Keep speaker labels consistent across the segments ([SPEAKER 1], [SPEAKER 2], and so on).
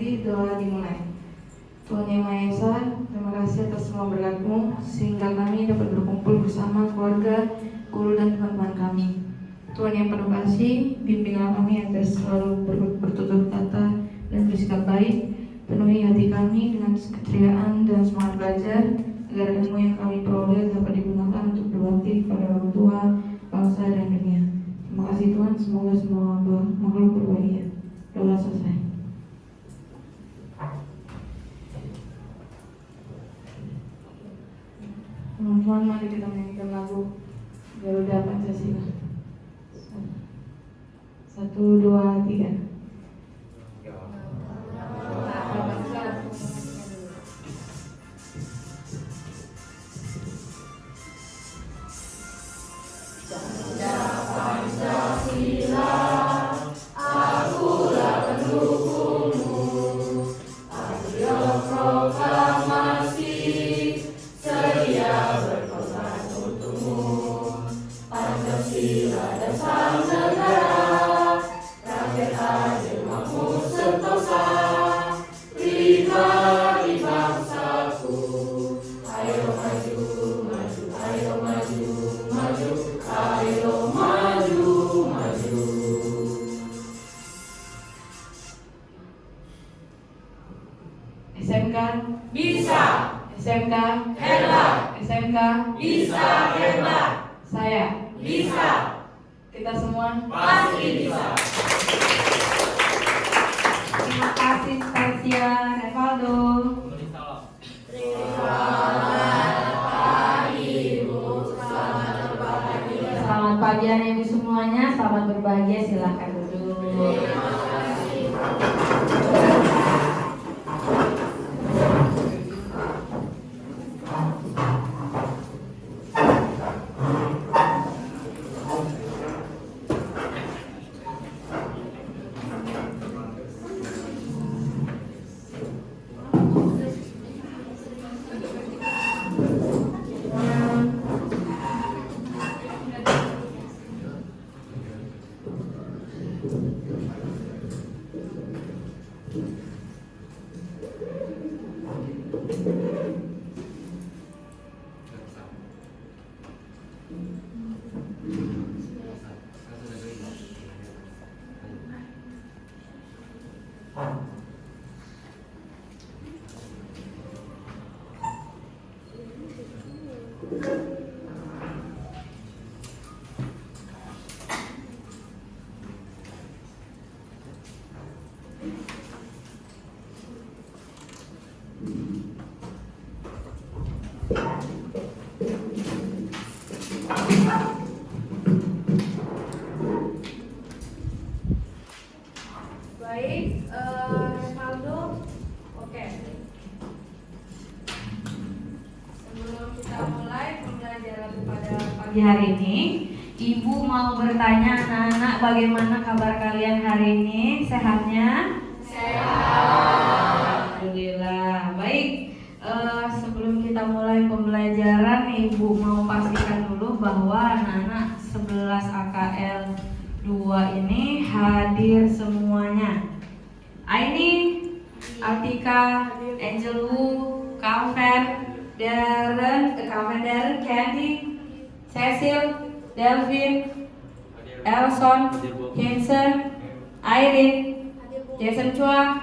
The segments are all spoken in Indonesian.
[SPEAKER 1] kasih, doa dimulai. Tuhan Yang Maha Esa, terima kasih atas semua berkat-Mu sehingga kami dapat berkumpul bersama keluarga, guru dan teman-teman kami. Tuhan yang penuh kasih, bimbinglah kami agar selalu bertutur kata dan bersikap baik. Penuhi hati kami dengan keceriaan dan semangat belajar, agar ilmu yang kami peroleh dapat digunakan untuk berbakti kepada orang tua, bangsa dan dunia. Terima kasih Tuhan, semoga semua makhluk berbahagia. Doa selesai. Teman-teman, mari kita menyanyikan lagu Garuda Pancasila. 1, 2, 3. SMK bisa, SMK hebat, SMK bisa hebat, saya bisa, kita semua pasti bisa. Terima kasih Stasia, Revaldo. Selamat pagi anak ibu semuanya, selamat berbahagia, silakan duduk. Baik, Revaldo, oke. Sebelum kita mulai pembelajaran pada pagi hari ini, Ibu mau bertanya anak-anak bagaimana kabar kalian hari ini? Sehatnya? Sehat. Alhamdulillah. Baik, sebelum kita mulai pembelajaran, Ibu mau pastikan dulu bahwa anak-anak 11 AKL 2 ini hadir semuanya. Aini, Artika, Angel Wu, Calvin, Darren, Candy, Cecil, Delvin, Elson, Hansen, Irene, Jason Chua,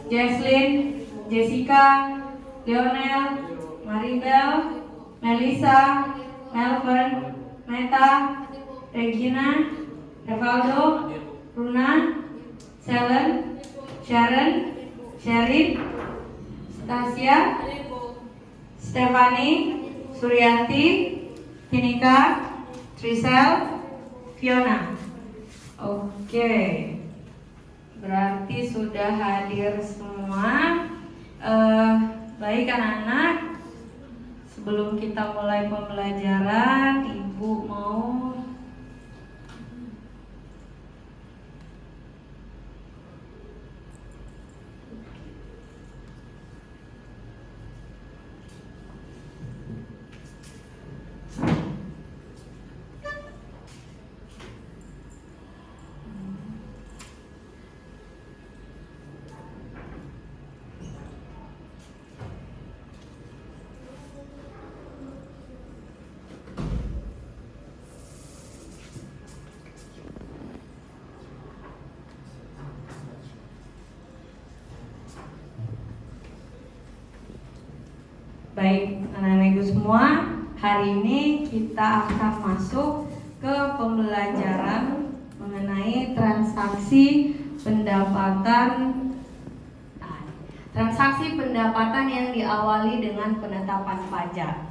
[SPEAKER 1] Jesslyn, Jessica, Lionel, Maribel, Melissa, Melvin, Meta, Regina, Revaldo, Runa, Selen, Sharon, Sherin, Stasia, Stefani, Suryanti, Tinika, Trisel, Fiona. Oke, berarti sudah hadir semua. Baik anak-anak, sebelum kita mulai pembelajaran, Ibu mau
[SPEAKER 2] Baik, anak-anak ibu semua, hari ini kita akan masuk ke pembelajaran mengenai transaksi pendapatan. Transaksi pendapatan yang diawali dengan penetapan pajak.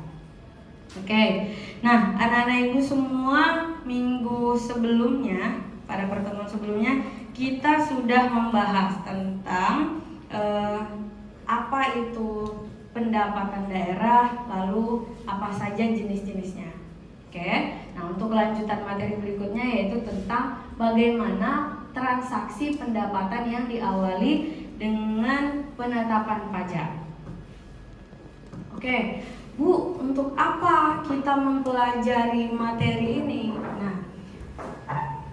[SPEAKER 2] Oke, nah anak-anak ibu semua, minggu sebelumnya, pada pertemuan sebelumnya, kita sudah membahas tentang apa itu pendapatan daerah, lalu apa saja jenis-jenisnya. Oke, nah untuk lanjutan materi berikutnya yaitu tentang bagaimana transaksi pendapatan yang diawali dengan penetapan pajak. Oke, Bu, untuk apa kita mempelajari materi ini? Nah,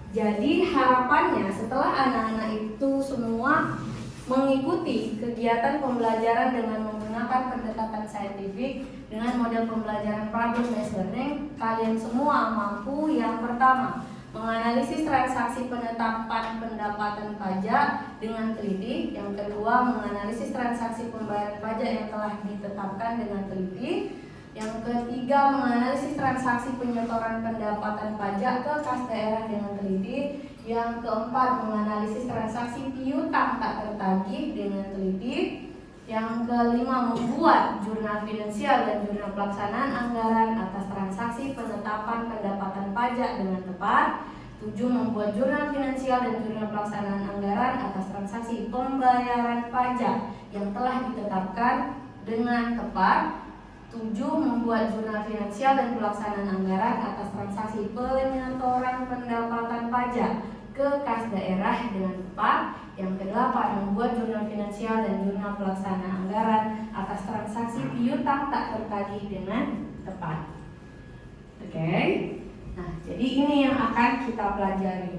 [SPEAKER 2] jadi harapannya setelah anak-anak itu semua mengikuti kegiatan pembelajaran dengan menggunakan pendekatan saintifik dengan model pembelajaran problem-based learning, kalian semua mampu yang pertama menganalisis transaksi penetapan pendapatan pajak dengan teliti, yang kedua menganalisis transaksi pembayaran pajak yang telah ditetapkan dengan teliti, yang ketiga menganalisis transaksi penyetoran pendapatan pajak ke kas daerah dengan teliti, yang keempat menganalisis transaksi piutang tak tertagih dengan teliti, yang kelima membuat jurnal finansial dan jurnal pelaksanaan anggaran atas transaksi penetapan pendapatan pajak dengan tepat, 7 membuat jurnal finansial dan jurnal pelaksanaan anggaran atas transaksi pembayaran pajak yang telah ditetapkan dengan tepat, 7 membuat jurnal finansial dan pelaksanaan anggaran atas transaksi penyetoran pendapatan pajak ke kas daerah dengan tepat. Yang kedelapan membuat jurnal finansial dan jurnal pelaksanaan anggaran atas transaksi piutang tak tertagih dengan tepat. Oke. Nah, jadi ini yang akan kita pelajari.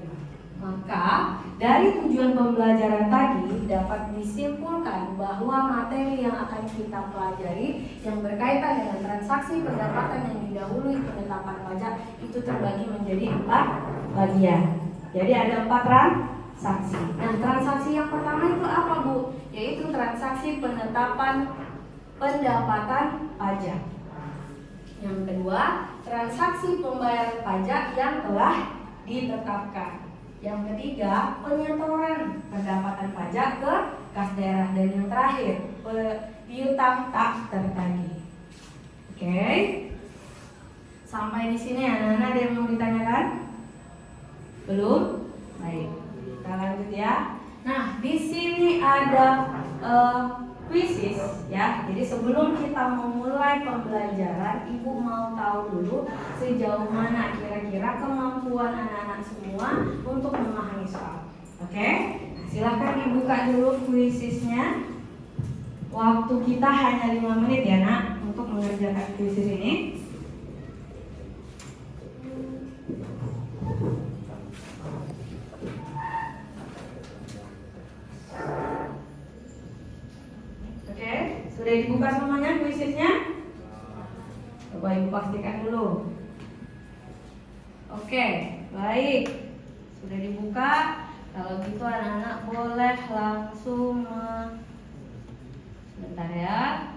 [SPEAKER 2] Maka dari tujuan pembelajaran tadi dapat disimpulkan bahwa materi yang akan kita pelajari yang berkaitan dengan transaksi pendapatan yang didahului penetapan pajak itu terbagi menjadi 4 bagian. Jadi ada 4 transaksi. Nah, transaksi yang pertama itu apa, Bu? Yaitu transaksi penetapan pendapatan pajak. Yang kedua, transaksi pembayaran pajak yang telah ditetapkan. Yang ketiga, penyetoran pendapatan pajak ke kas daerah. Dan yang terakhir, piutang tak tertagih. Oke. Sampai di sini anak-anak ada yang mau ditanyakan? Belum? Baik. Kita lanjut ya. Nah, di sini ada kuisis ya. Jadi sebelum kita memulai pembelajaran, Ibu mau tahu dulu sejauh mana kira-kira kemampuan anak-anak semua untuk memahami soal. Oke? Nah, silahkan dibuka dulu kuisisnya. Waktu kita hanya 5 menit ya, Nak, untuk mengerjakan kuisis ini. Sudah dibuka semuanya kuisisnya? Coba Ibu pastikan dulu. Oke, baik. Sudah dibuka. Kalau gitu anak-anak boleh langsung sebentar ya.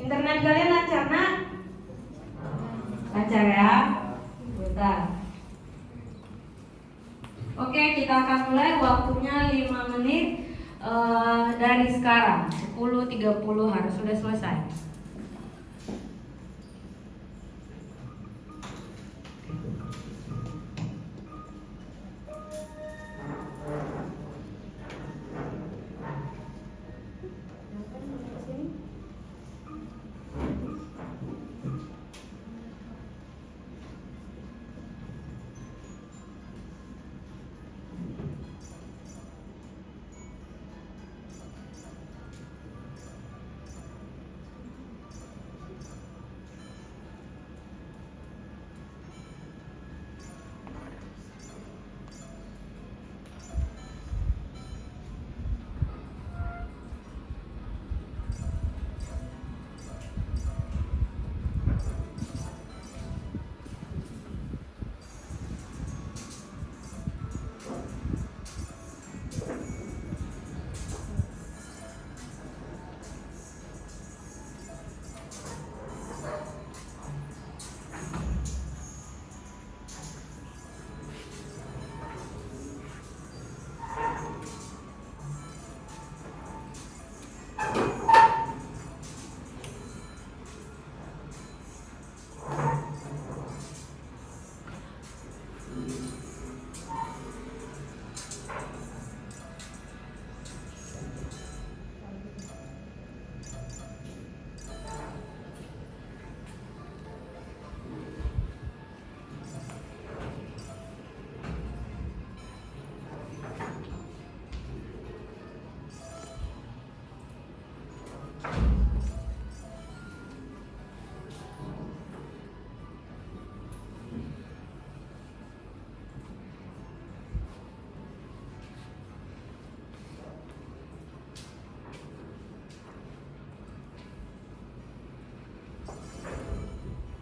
[SPEAKER 2] Internet kalian lancar, Nak? Lancar ya? Bentar. Oke, kita akan mulai. Waktunya 5 menit dari sekarang. 10.30 harus sudah selesai.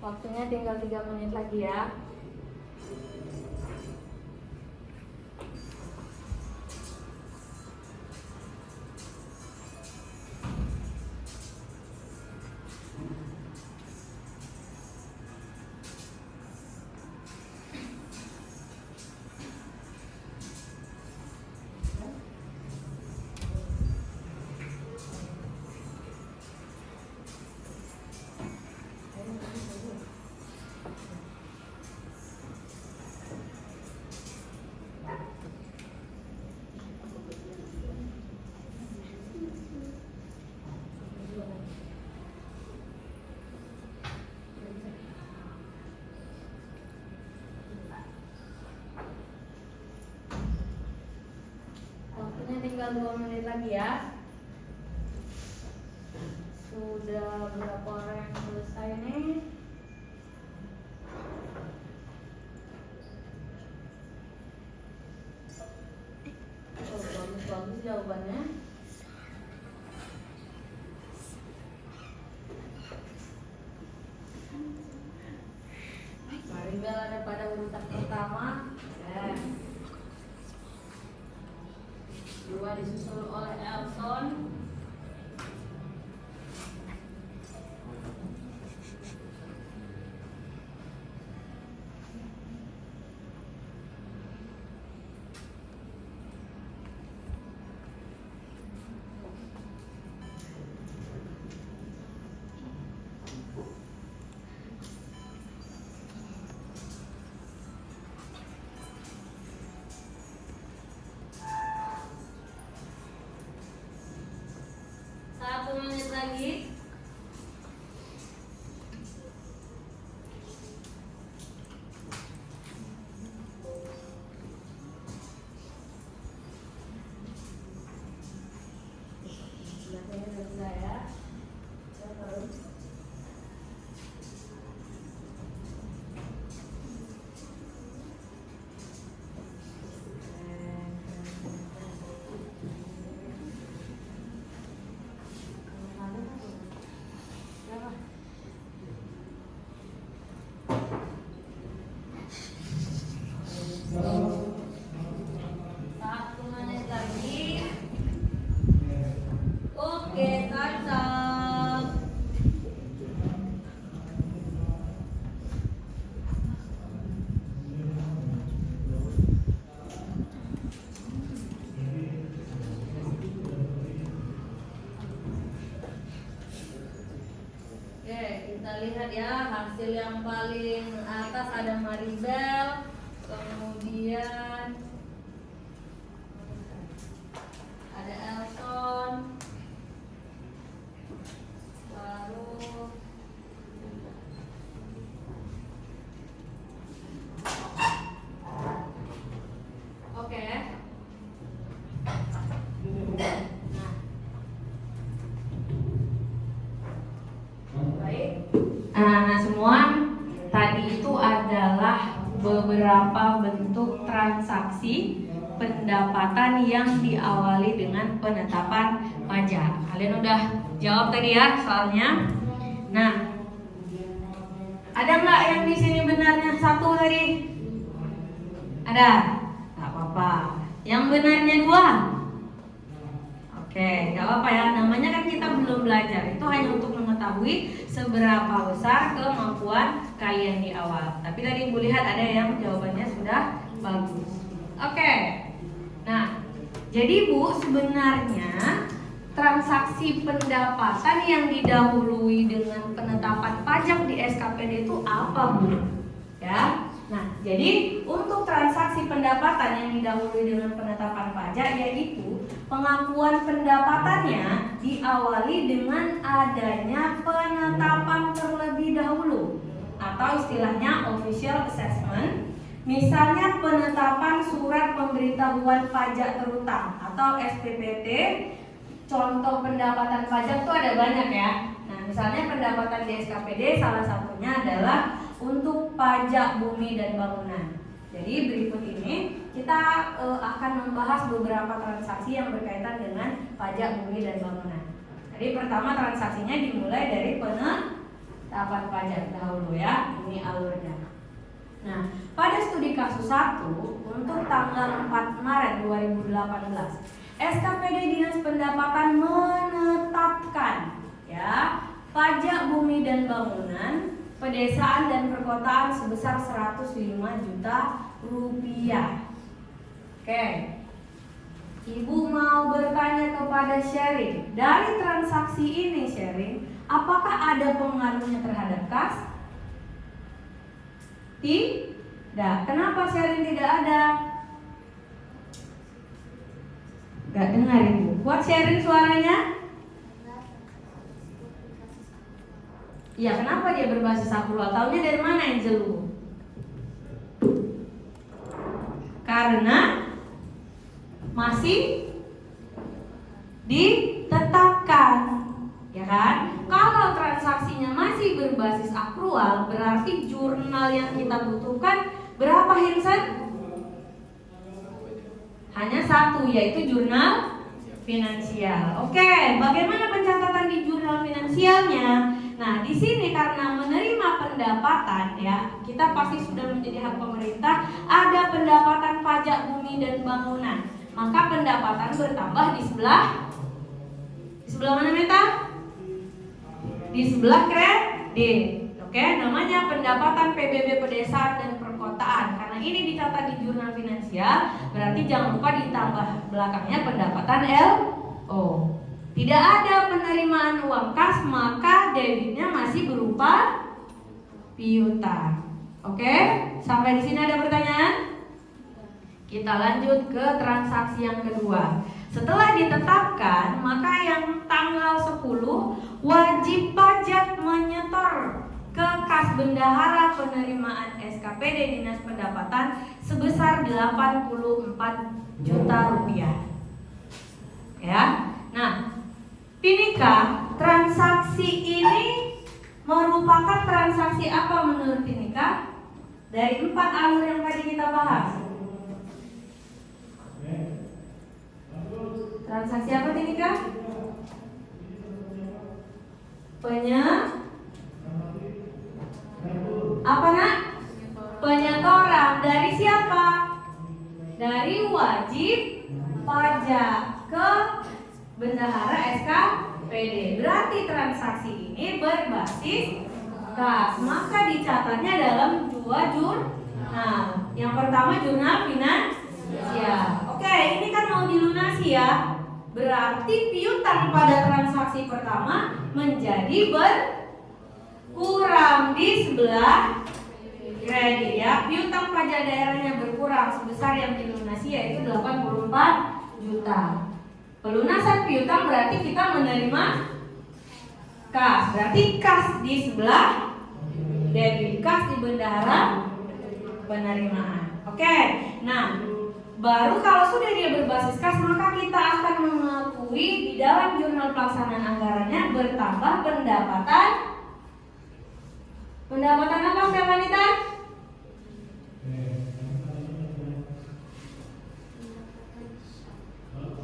[SPEAKER 2] Waktunya tinggal 3 menit lagi ya. Waktunya tinggal 2 menit lagi ya. Sudah berapa orang yang selesai nih? Oh, bagus-bagus jawabannya. Maribel ada pada urutan pertama. Dua disusul oleh Elson. Satu menit lagi. Sudah ya. Satu menit lagi. Oke, kacang. Oke, kita lihat ya hasil yang paling atas ada Maribel, kemudian ada Elson, baru oke. Baik. Anak-anak semua, tadi itu adalah beberapa bentuk transaksi pendapatan yang diawali dengan penetapan pajak. Kalian udah jawab tadi ya soalnya. Nah, ada nggak yang di sini benarnya satu tadi? Ada? Nggak apa-apa. Yang benarnya 2? Oke, nggak apa-apa ya. Namanya kan kita belum belajar. Itu hanya untuk mengetahui seberapa besar kemampuan kalian di awal. Tapi tadi Ibu lihat ada yang jawabannya sudah bagus. Oke. Nah, jadi Bu, sebenarnya transaksi pendapatan yang didahului dengan penetapan pajak di SKPD itu apa, Bu? Ya. Nah, jadi untuk transaksi pendapatan yang didahului dengan penetapan pajak yaitu pengakuan pendapatannya diawali dengan adanya penetapan terlebih dahulu atau istilahnya official assessment. Misalnya penetapan surat pemberitahuan pajak terutang atau SPPT. Contoh pendapatan pajak itu ada banyak ya. Nah, misalnya pendapatan di SKPD salah satunya adalah untuk pajak bumi dan bangunan. Jadi berikut ini kita akan membahas beberapa transaksi yang berkaitan dengan pajak bumi dan bangunan. Jadi pertama transaksinya dimulai dari tahapan pajak dahulu ya. Ini alurnya. Nah, pada studi kasus 1 untuk tanggal 4 Maret 2018, SKPD Dinas Pendapatan menetapkan ya pajak bumi dan bangunan, pedesaan dan perkotaan sebesar 105 juta rupiah. Oke. Ibu mau bertanya kepada Sherin, dari transaksi ini Sherin, apakah ada pengaruhnya terhadap kas? Tidak. Kenapa Sherin tidak ada? Gak dengar Ibu. Kuat Sherin suaranya? Ya, kenapa dia berbasis akrual? Taunya dari mana Angelu? Karena masih ditetapkan, ya kan? Kalau transaksinya masih berbasis akrual, berarti jurnal yang kita butuhkan berapa Hinsen? Hanya satu, yaitu jurnal finansial. Oke, bagaimana pencatatan di jurnal finansialnya? Nah, di sini karena menerima pendapatan ya, kita pasti sudah menjadi hak pemerintah, ada pendapatan pajak bumi dan bangunan. Maka pendapatan bertambah di sebelah mana Meta? Di sebelah kredit. Oke, namanya pendapatan PBB pedesaan dan perkotaan. Karena ini dicatat di jurnal finansial, berarti jangan lupa ditambah belakangnya pendapatan LO. Tidak ada penerimaan uang kas, maka debitnya masih berupa piutang. Oke, sampai di sini ada pertanyaan? Kita lanjut ke transaksi yang kedua. Setelah ditetapkan, maka yang tanggal 10 wajib pajak menyetor ke kas bendahara penerimaan SKPD Dinas Pendapatan sebesar 84 juta rupiah. Ya. Nah, Tinika, transaksi ini merupakan transaksi apa menurut Tinika? Dari 4 alur yang tadi kita bahas. Transaksi apa Tinika? Apa nak? Penyetoran dari siapa? Dari wajib pajak ke bendahara SKPD. Berarti transaksi ini berbasis kas. Maka dicatatnya dalam 2 jurnal. Yang pertama jurnal finansial. Oke, ini kan mau dilunasi ya. Berarti piutang pada transaksi pertama menjadi berkurang di sebelah kredit ya. Piutang pajak daerahnya berkurang sebesar yang dilunasi yaitu 84 juta. Pelunasan piutang berarti kita menerima kas. Berarti kas di sebelah debit, kas di bendahara penerimaan. Oke. Nah, baru kalau sudah dia berbasis kas, maka kita akan mengakui di dalam jurnal pelaksanaan anggarannya bertambah pendapatan apa Stefanita?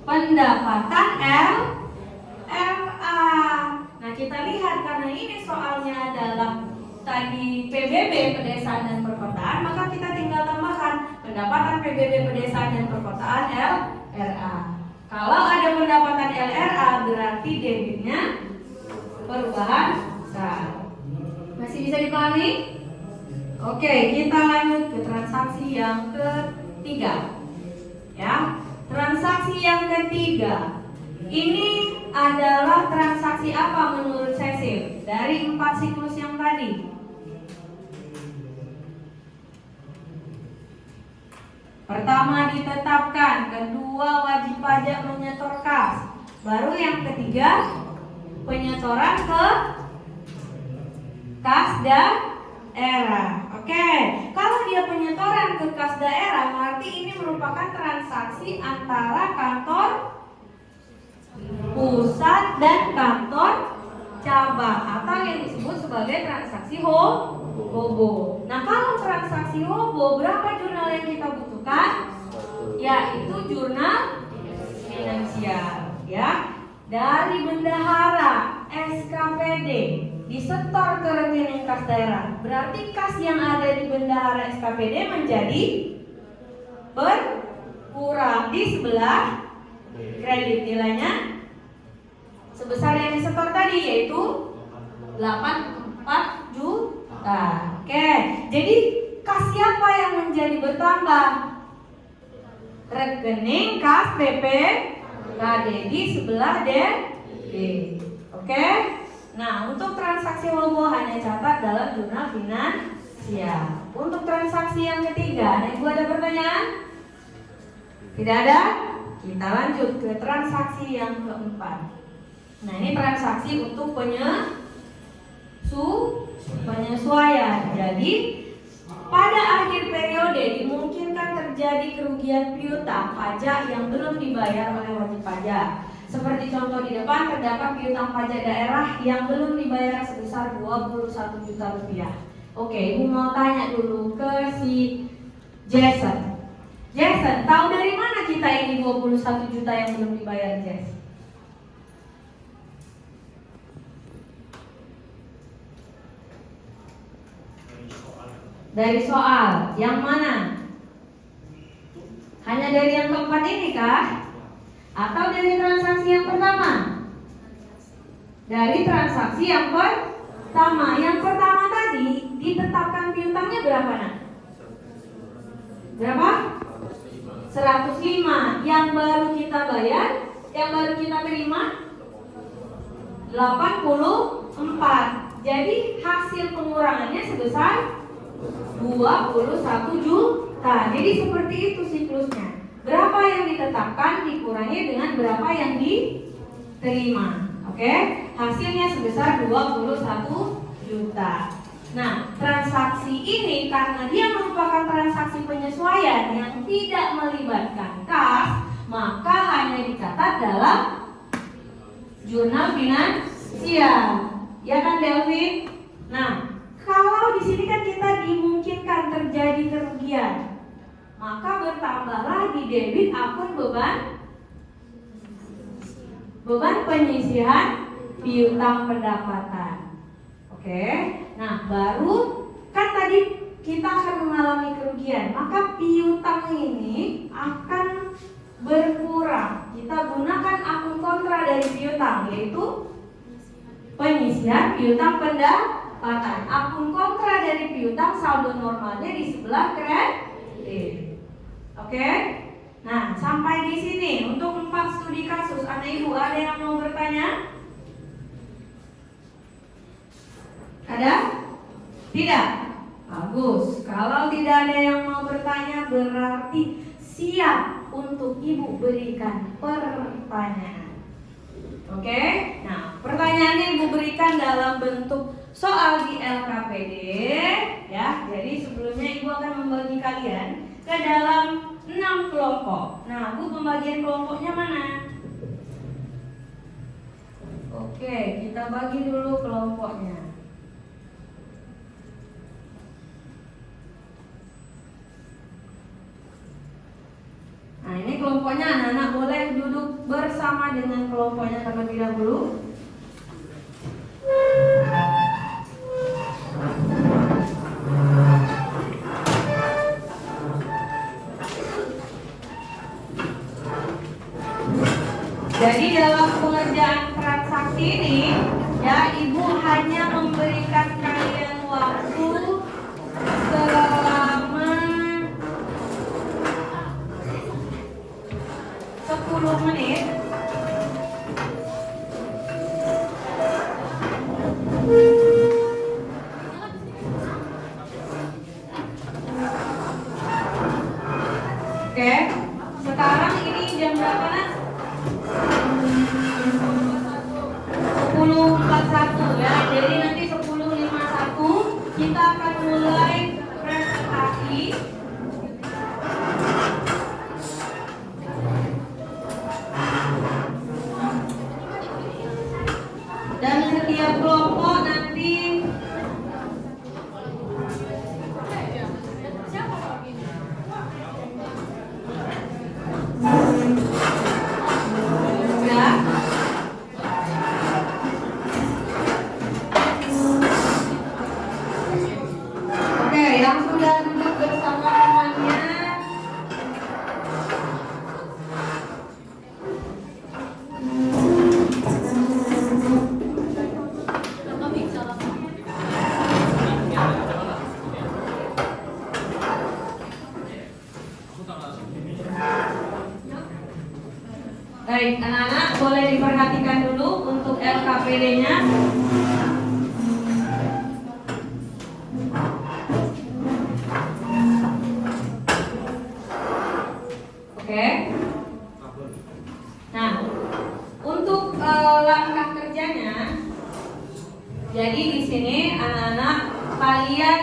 [SPEAKER 2] Pendapatan LRA. Nah, kita lihat karena ini soalnya adalah tadi PBB pedesaan dan perkotaan, maka kita tinggal tambahkan pendapatan PBB pedesaan dan perkotaan LRA. Kalau ada pendapatan LRA berarti debitnya perubahan sah. Masih bisa dipahami? Oke, kita lanjut ke transaksi yang ketiga. Ya, transaksi yang ketiga ini adalah transaksi apa menurut Cecil dari 4 siklus yang tadi? Pertama ditetapkan, kedua wajib pajak menyetor kas, baru yang ketiga penyetoran ke kas daerah. Oke, kalau dia penyetoran ke kas daerah, berarti ini merupakan transaksi antara kantor pusat dan kantor cabang atau yang disebut sebagai transaksi hobo. Nah, kalau transaksi hobo, berapa jurnal yang kita butuhkan? Yaitu jurnal finansial, ya, dari bendahara SKPD disetor ke rekening kas daerah. Berarti kas yang ada di bendahara SKPD menjadi berkurang di sebelah kredit. Nilainya sebesar yang disetor tadi, yaitu 84 juta. Oke, jadi kas siapa yang menjadi bertambah? Rekening kas BPKD di sebelah DB. Oke. Nah, untuk transaksi Holbo hanya catat dalam jurnal finansial. Untuk transaksi yang ketiga, Ibu ada pertanyaan? Tidak ada? Kita lanjut ke transaksi yang keempat. Nah, ini transaksi untuk penyesuaian. Jadi, pada akhir periode dimungkinkan terjadi kerugian piutang pajak yang belum dibayar oleh wajib pajak. Seperti contoh di depan, terdapat piutang pajak daerah yang belum dibayar sebesar 21 juta rupiah. Oke, Ibu mau tanya dulu ke si Jason. Jason, tahu dari mana kita ini 21 juta yang belum dibayar, Jess? Dari soal yang mana? Hanya dari yang keempat ini kah? Atau dari transaksi yang pertama? Dari transaksi yang pertama. Yang pertama tadi ditetapkan piutangnya berapa, nak? Berapa? 105. Yang baru kita bayar, yang baru kita terima 84. Jadi hasil pengurangannya sebesar 21 juta. Jadi seperti itu siklusnya. Berapa yang ditetapkan dikurangi dengan berapa yang diterima. Oke? Hasilnya sebesar 21 juta. Nah, transaksi ini karena dia merupakan transaksi penyesuaian yang tidak melibatkan kas, maka hanya dicatat dalam jurnal finansial. Ya kan, Delvin? Nah, kalau di sini kan kita dimungkinkan terjadi kerugian, maka bertambahlah di debit akun beban penyisihan piutang pendapatan. Oke. Nah, baru kan tadi kita akan mengalami kerugian, maka piutang ini akan berkurang. Kita gunakan akun kontra dari piutang, yaitu penyisihan piutang pendapatan. Akun kontra dari piutang saldo normalnya di sebelah kredit. Oke? Nah, sampai di sini untuk 4 studi kasus. Anak Ibu ada yang mau bertanya? Ada? Tidak? Bagus. Kalau tidak ada yang mau bertanya, berarti siap untuk Ibu berikan pertanyaan. Oke? Nah, pertanyaannya Ibu berikan dalam bentuk soal di LKPD, ya. Jadi sebelumnya Ibu akan membagi kalian ke dalam 6 kelompok. Nah, Bu, pembagian kelompoknya mana? Oke, kita bagi dulu kelompoknya. Nah, ini kelompoknya anak-anak boleh duduk bersama dengan kelompoknya terlebih dahulu. Jadi dalam pengerjaan transaksi ini, ya, Ibu hanya memberikan kalian waktu selama 10 menit. Oke, sekarang ini jam berapa, nak? 10.41 ya. Jadi nanti 10.51 kita akan mulai presentasi. Dan setiap kelompok nanti ya. diperhatikan dulu untuk LKPD-nya. Oke. Nah, untuk langkah kerjanya, jadi di sini anak-anak kalian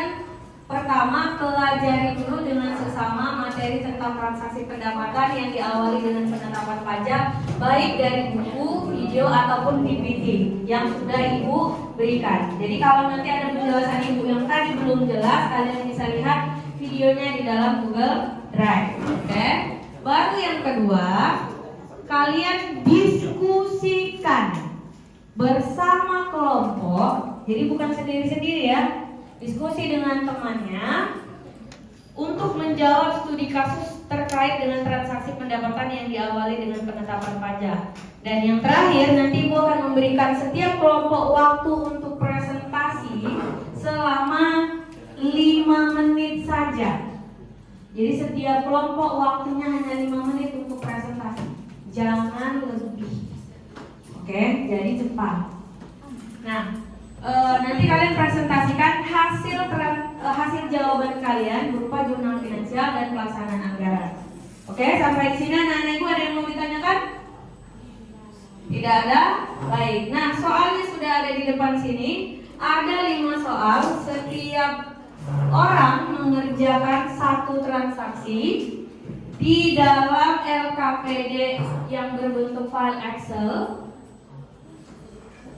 [SPEAKER 2] pertama pelajari dulu dengan sesama materi tentang transaksi pendapatan yang diawali dengan penetapan pajak, baik dari buku, video ataupun PPT yang sudah Ibu berikan. Jadi kalau nanti ada penjelasan Ibu yang tadi belum jelas, kalian bisa lihat videonya di dalam Google Drive. Oke. Baru yang kedua, kalian diskusikan bersama kelompok. Jadi bukan sendiri-sendiri ya. Diskusi dengan temannya untuk menjawab studi kasus terkait dengan transaksi pendapatan yang diawali dengan penetapan pajak. Dan yang terakhir, nanti Ibu akan memberikan setiap kelompok waktu untuk presentasi selama 5 menit saja. Jadi setiap kelompok waktunya hanya 5 menit untuk presentasi, jangan lebih. Oke, jadi cepat. Nah, nanti kalian presentasikan hasil jawaban kalian berupa jurnal finansial dan pelaksanaan anggaran. Oke, sampai di sini anak-anak Ibu ada yang mau ditanyakan? Tidak ada? Baik. Nah, soalnya sudah ada di depan sini. Ada 5 soal. Setiap orang mengerjakan 1 transaksi di dalam LKPD yang berbentuk file Excel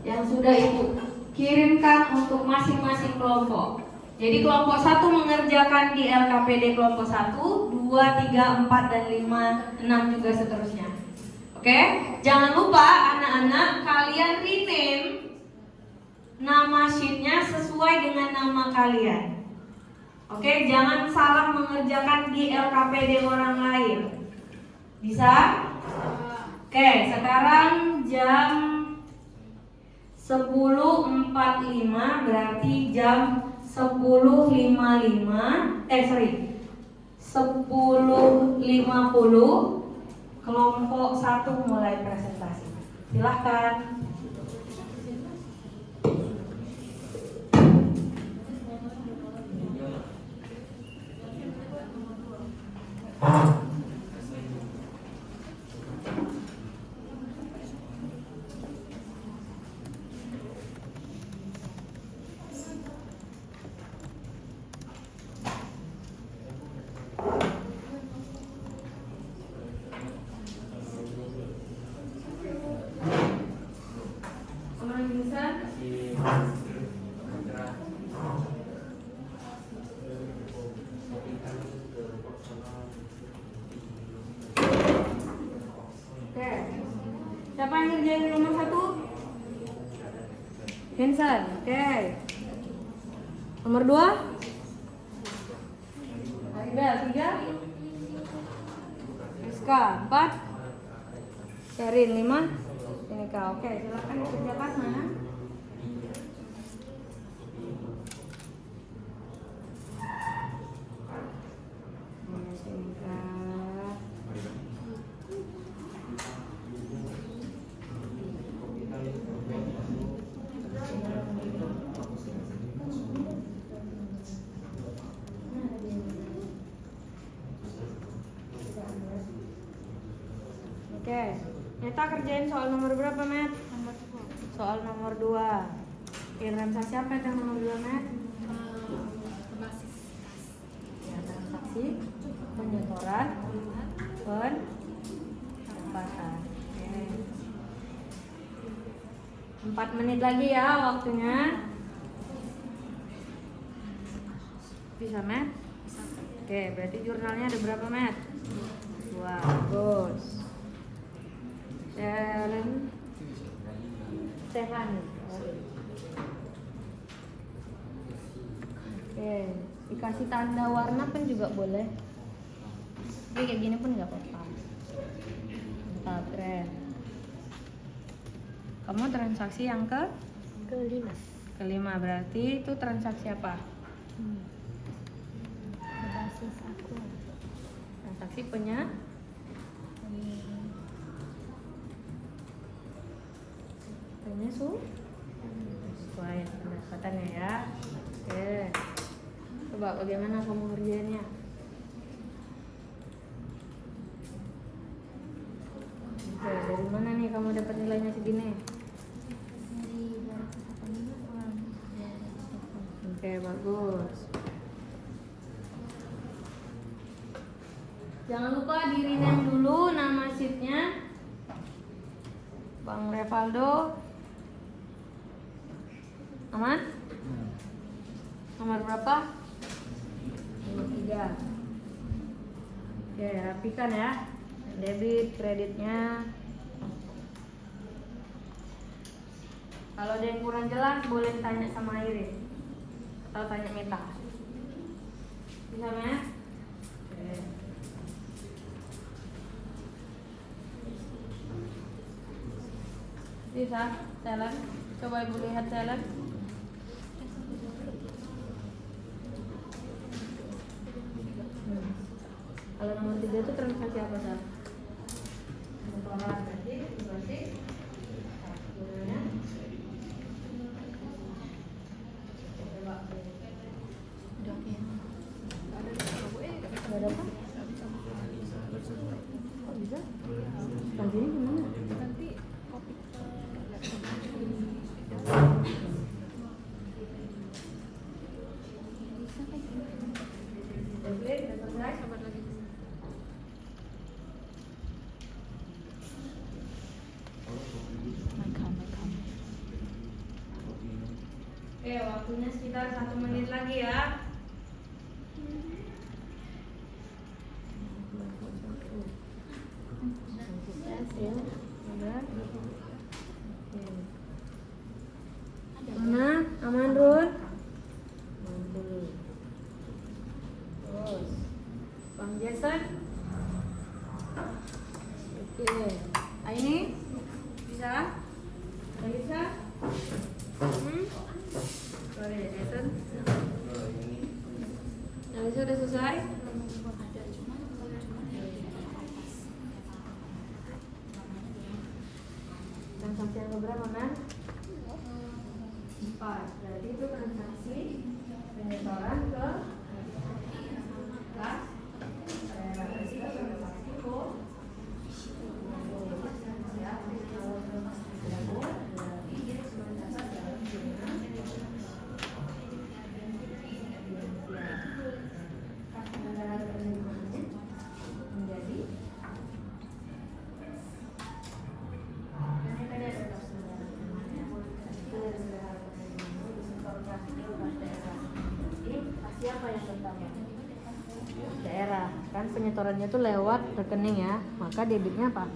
[SPEAKER 2] yang sudah Ibu kirimkan untuk masing-masing kelompok. Jadi kelompok 1 mengerjakan di LKPD kelompok 1, 2, 3, 4, dan 5, 6 juga seterusnya. Oke, jangan lupa anak-anak kalian rename nama sheetnya sesuai dengan nama kalian. Oke, jangan salah mengerjakan di LKPD orang lain. Bisa? Oke, sekarang jam 10.45 berarti jam 10.50 kelompok 1 mulai presentasi. Silahkan. Siapa yang ngerjain nomor 1? Vincent, oke. Nomor 2? Aribel, 3? Rizka, 4? Sherin, 5? Ini kau, oke, silakan dikerjakan mana? Oke, Neta kerjain soal nomor berapa, Met? Soal nomor 2. Transaksi apa yang nomor 2, Met? Ya, transaksi penyetoran pendapatan. Oke. 4 menit lagi ya waktunya. Bisa, Met? Oke, berarti jurnalnya ada berapa, Met? 2. Bagus. Stefani. Oke, dikasih tanda warna pun juga boleh. Tapi kayak gini pun nggak apa-apa. Mantap, keren. Kamu transaksi yang kelima berarti itu transaksi apa?
[SPEAKER 3] Berbasis aku.
[SPEAKER 2] Transaksi Ini sesuai pendapatannya ya. Oke. Coba bagaimana kamu ngerjainnya? Oke, dari mana nih kamu dapat nilainya segini? Oke, bagus. Jangan lupa di rename dulu nama sheetnya. Bang Revaldo. Aman? Nomor berapa? Nomor 3. Oke, rapikan ya. Debit, kreditnya. Kalau ada yang kurang jelas boleh tanya sama Iris atau tanya Mita. Bisa ya? Oke. Bisa, talent. Coba ibu lihat talent. Kalau nomor 3 itu transaksi apa, Sar? Pengeluaran berarti gunanya coba. Ada apa? Kok bisa? Gantinya gimana? Ganti kopi. Oke, udah selesai. Sabar lagi. Oke, waktunya sekitar 1 menit lagi ya. Mana? Aman, Run? Terus Bang Jason. Oke. Ini bisa? Bisa? Sorry ya Jason. Yang itu udah selesai? Transaksi yang berapa, Man? 4. Berarti itu transaksi penyetorkan ke kas. Siapa yang pertama? Daerah. Kan penyetorannya itu lewat rekening ya. Maka debitnya apa?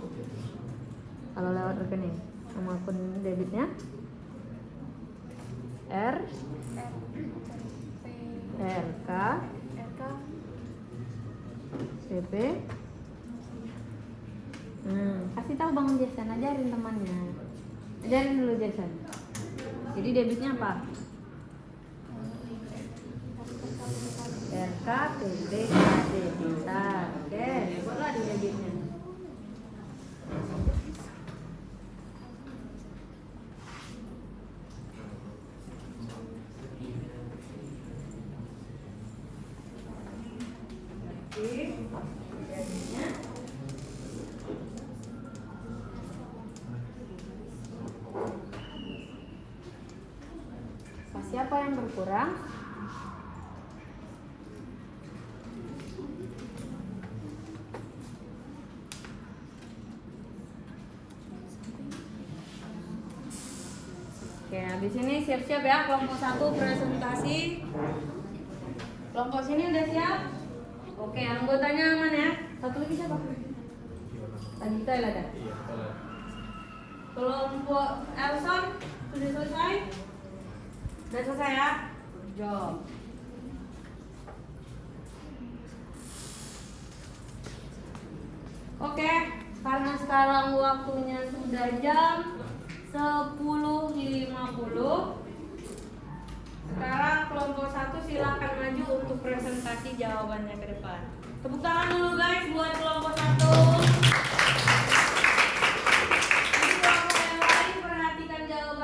[SPEAKER 2] Kalau lewat rekening, nama akun debitnya RK CP. Kasih tahu Bang Jason, ajarin temannya. Ajarin dulu Jason. Jadi debitnya apa? RKPB Bentar. Oke, buatlah di debitnya. Debitnya siapa yang berkurang? Oke, habis ini siap-siap ya kelompok 1 presentasi. Kelompok sini udah siap? Oke, anggotanya aman ya? Satu lagi siapa? Tadi kita ada. Kelompok Elson sudah selesai? Sudah selesai ya? Job. Oke, karena sekarang waktunya sudah jam 10.50. Sekarang kelompok 1 silakan maju untuk presentasi jawabannya ke depan. Tepuk tangan dulu guys buat kelompok 1. Jadi kelompok yang lain perhatikan jawaban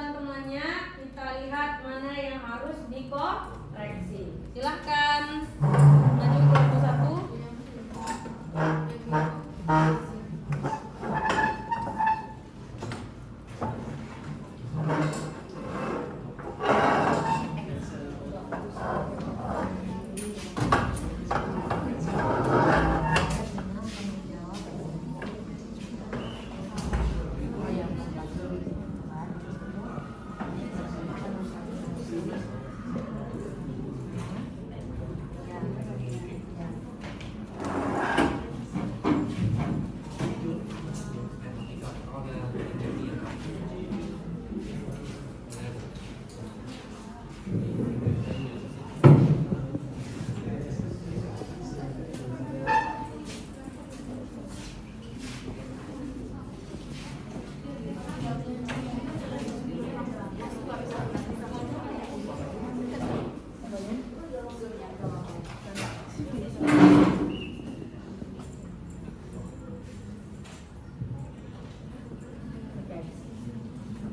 [SPEAKER 2] Silahkan maju kelompok 1.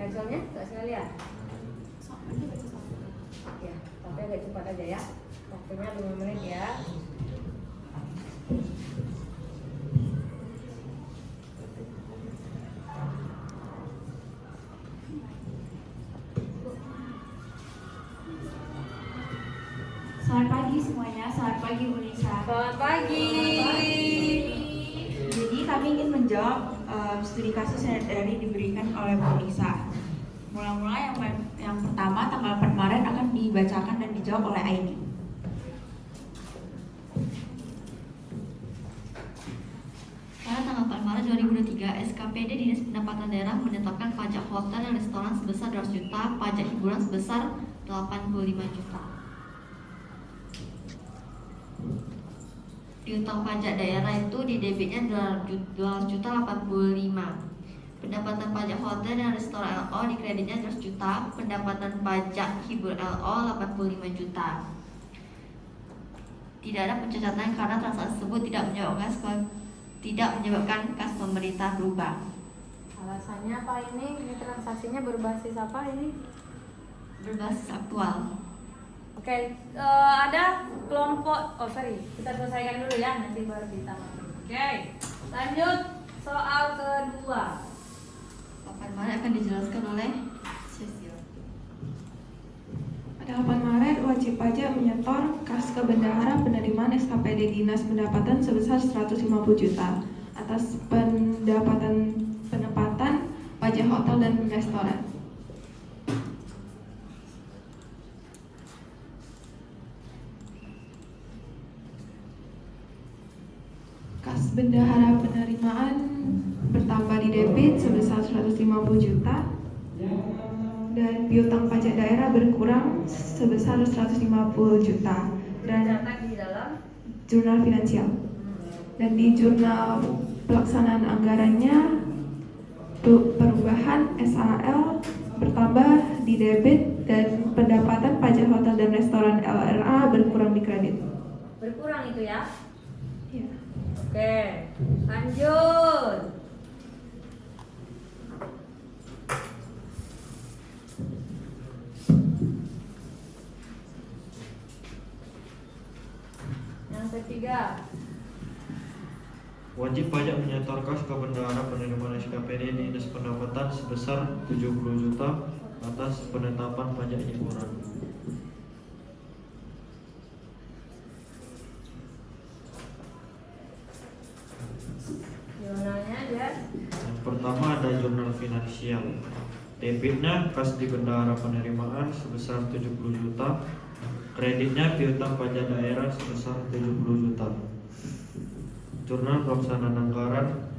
[SPEAKER 2] Pensilnya nggak salah lihat? Ya, tapi agak cepat aja ya. Waktunya 5 menit ya.
[SPEAKER 3] Selamat pagi semuanya, selamat pagi Bu Nisa.
[SPEAKER 2] Selamat pagi.
[SPEAKER 3] Jadi kami ingin menjawab studi kasus yang dari diberikan oleh Bu Nisa. Mula-mula yang pertama tanggal 4 Maret akan dibacakan dan dijawab oleh Aini.
[SPEAKER 4] Pada tanggal 4 Maret 2023, SKPD Dinas Pendapatan Daerah menetapkan pajak hotel dan restoran sebesar 200 juta, pajak hiburan sebesar 85 juta. Piutang pajak daerah itu di debitnya 200 juta 85. Pendapatan pajak hotel dan restoran LO di kreditnya 200 juta. Pendapatan pajak hibur LO 85 juta. Tidak ada pencatatan karena transaksi tersebut tidak menyebabkan kas pemerintah berubah.
[SPEAKER 2] Alasannya apa ini? Ini transaksinya berbasis apa ini?
[SPEAKER 4] Berbasis aktual.
[SPEAKER 2] Oke, ada kelompok. Kita selesaikan dulu ya, nanti baru kita masuk. Oke, lanjut soal kedua.
[SPEAKER 4] 8 Maret akan dijelaskan oleh Cecil.
[SPEAKER 1] Pada 8 Maret, wajib pajak menyetor kas kebendahara penerimaan SKPD Dinas Pendapatan sebesar 150 juta atas penempatan pajak hotel dan restoran. Kas bendahara penerimaan bertambah di debit sebesar 150 juta dan piutang pajak daerah berkurang sebesar 150 juta dan
[SPEAKER 2] Catat di dalam
[SPEAKER 1] jurnal finansial. Dan di jurnal pelaksanaan anggarannya perubahan SAL bertambah di debit dan pendapatan pajak hotel dan restoran LRA berkurang di kredit.
[SPEAKER 2] berkurang itu ya.
[SPEAKER 1] Ya.
[SPEAKER 2] Oke, lanjut. Yang ketiga.
[SPEAKER 5] Wajib pajak menyetor kas ke bendahara penerimaan SKPD Dinas Pendapatan sebesar 70 juta atas penetapan pajak hiburan.
[SPEAKER 2] Jurnalnya ya.
[SPEAKER 5] Yang pertama ada jurnal finansial. Debitnya kas di bendahara penerimaan sebesar 70 juta. Kreditnya piutang pajak daerah sebesar 70 juta. Jurnal pelaksanaan anggaran.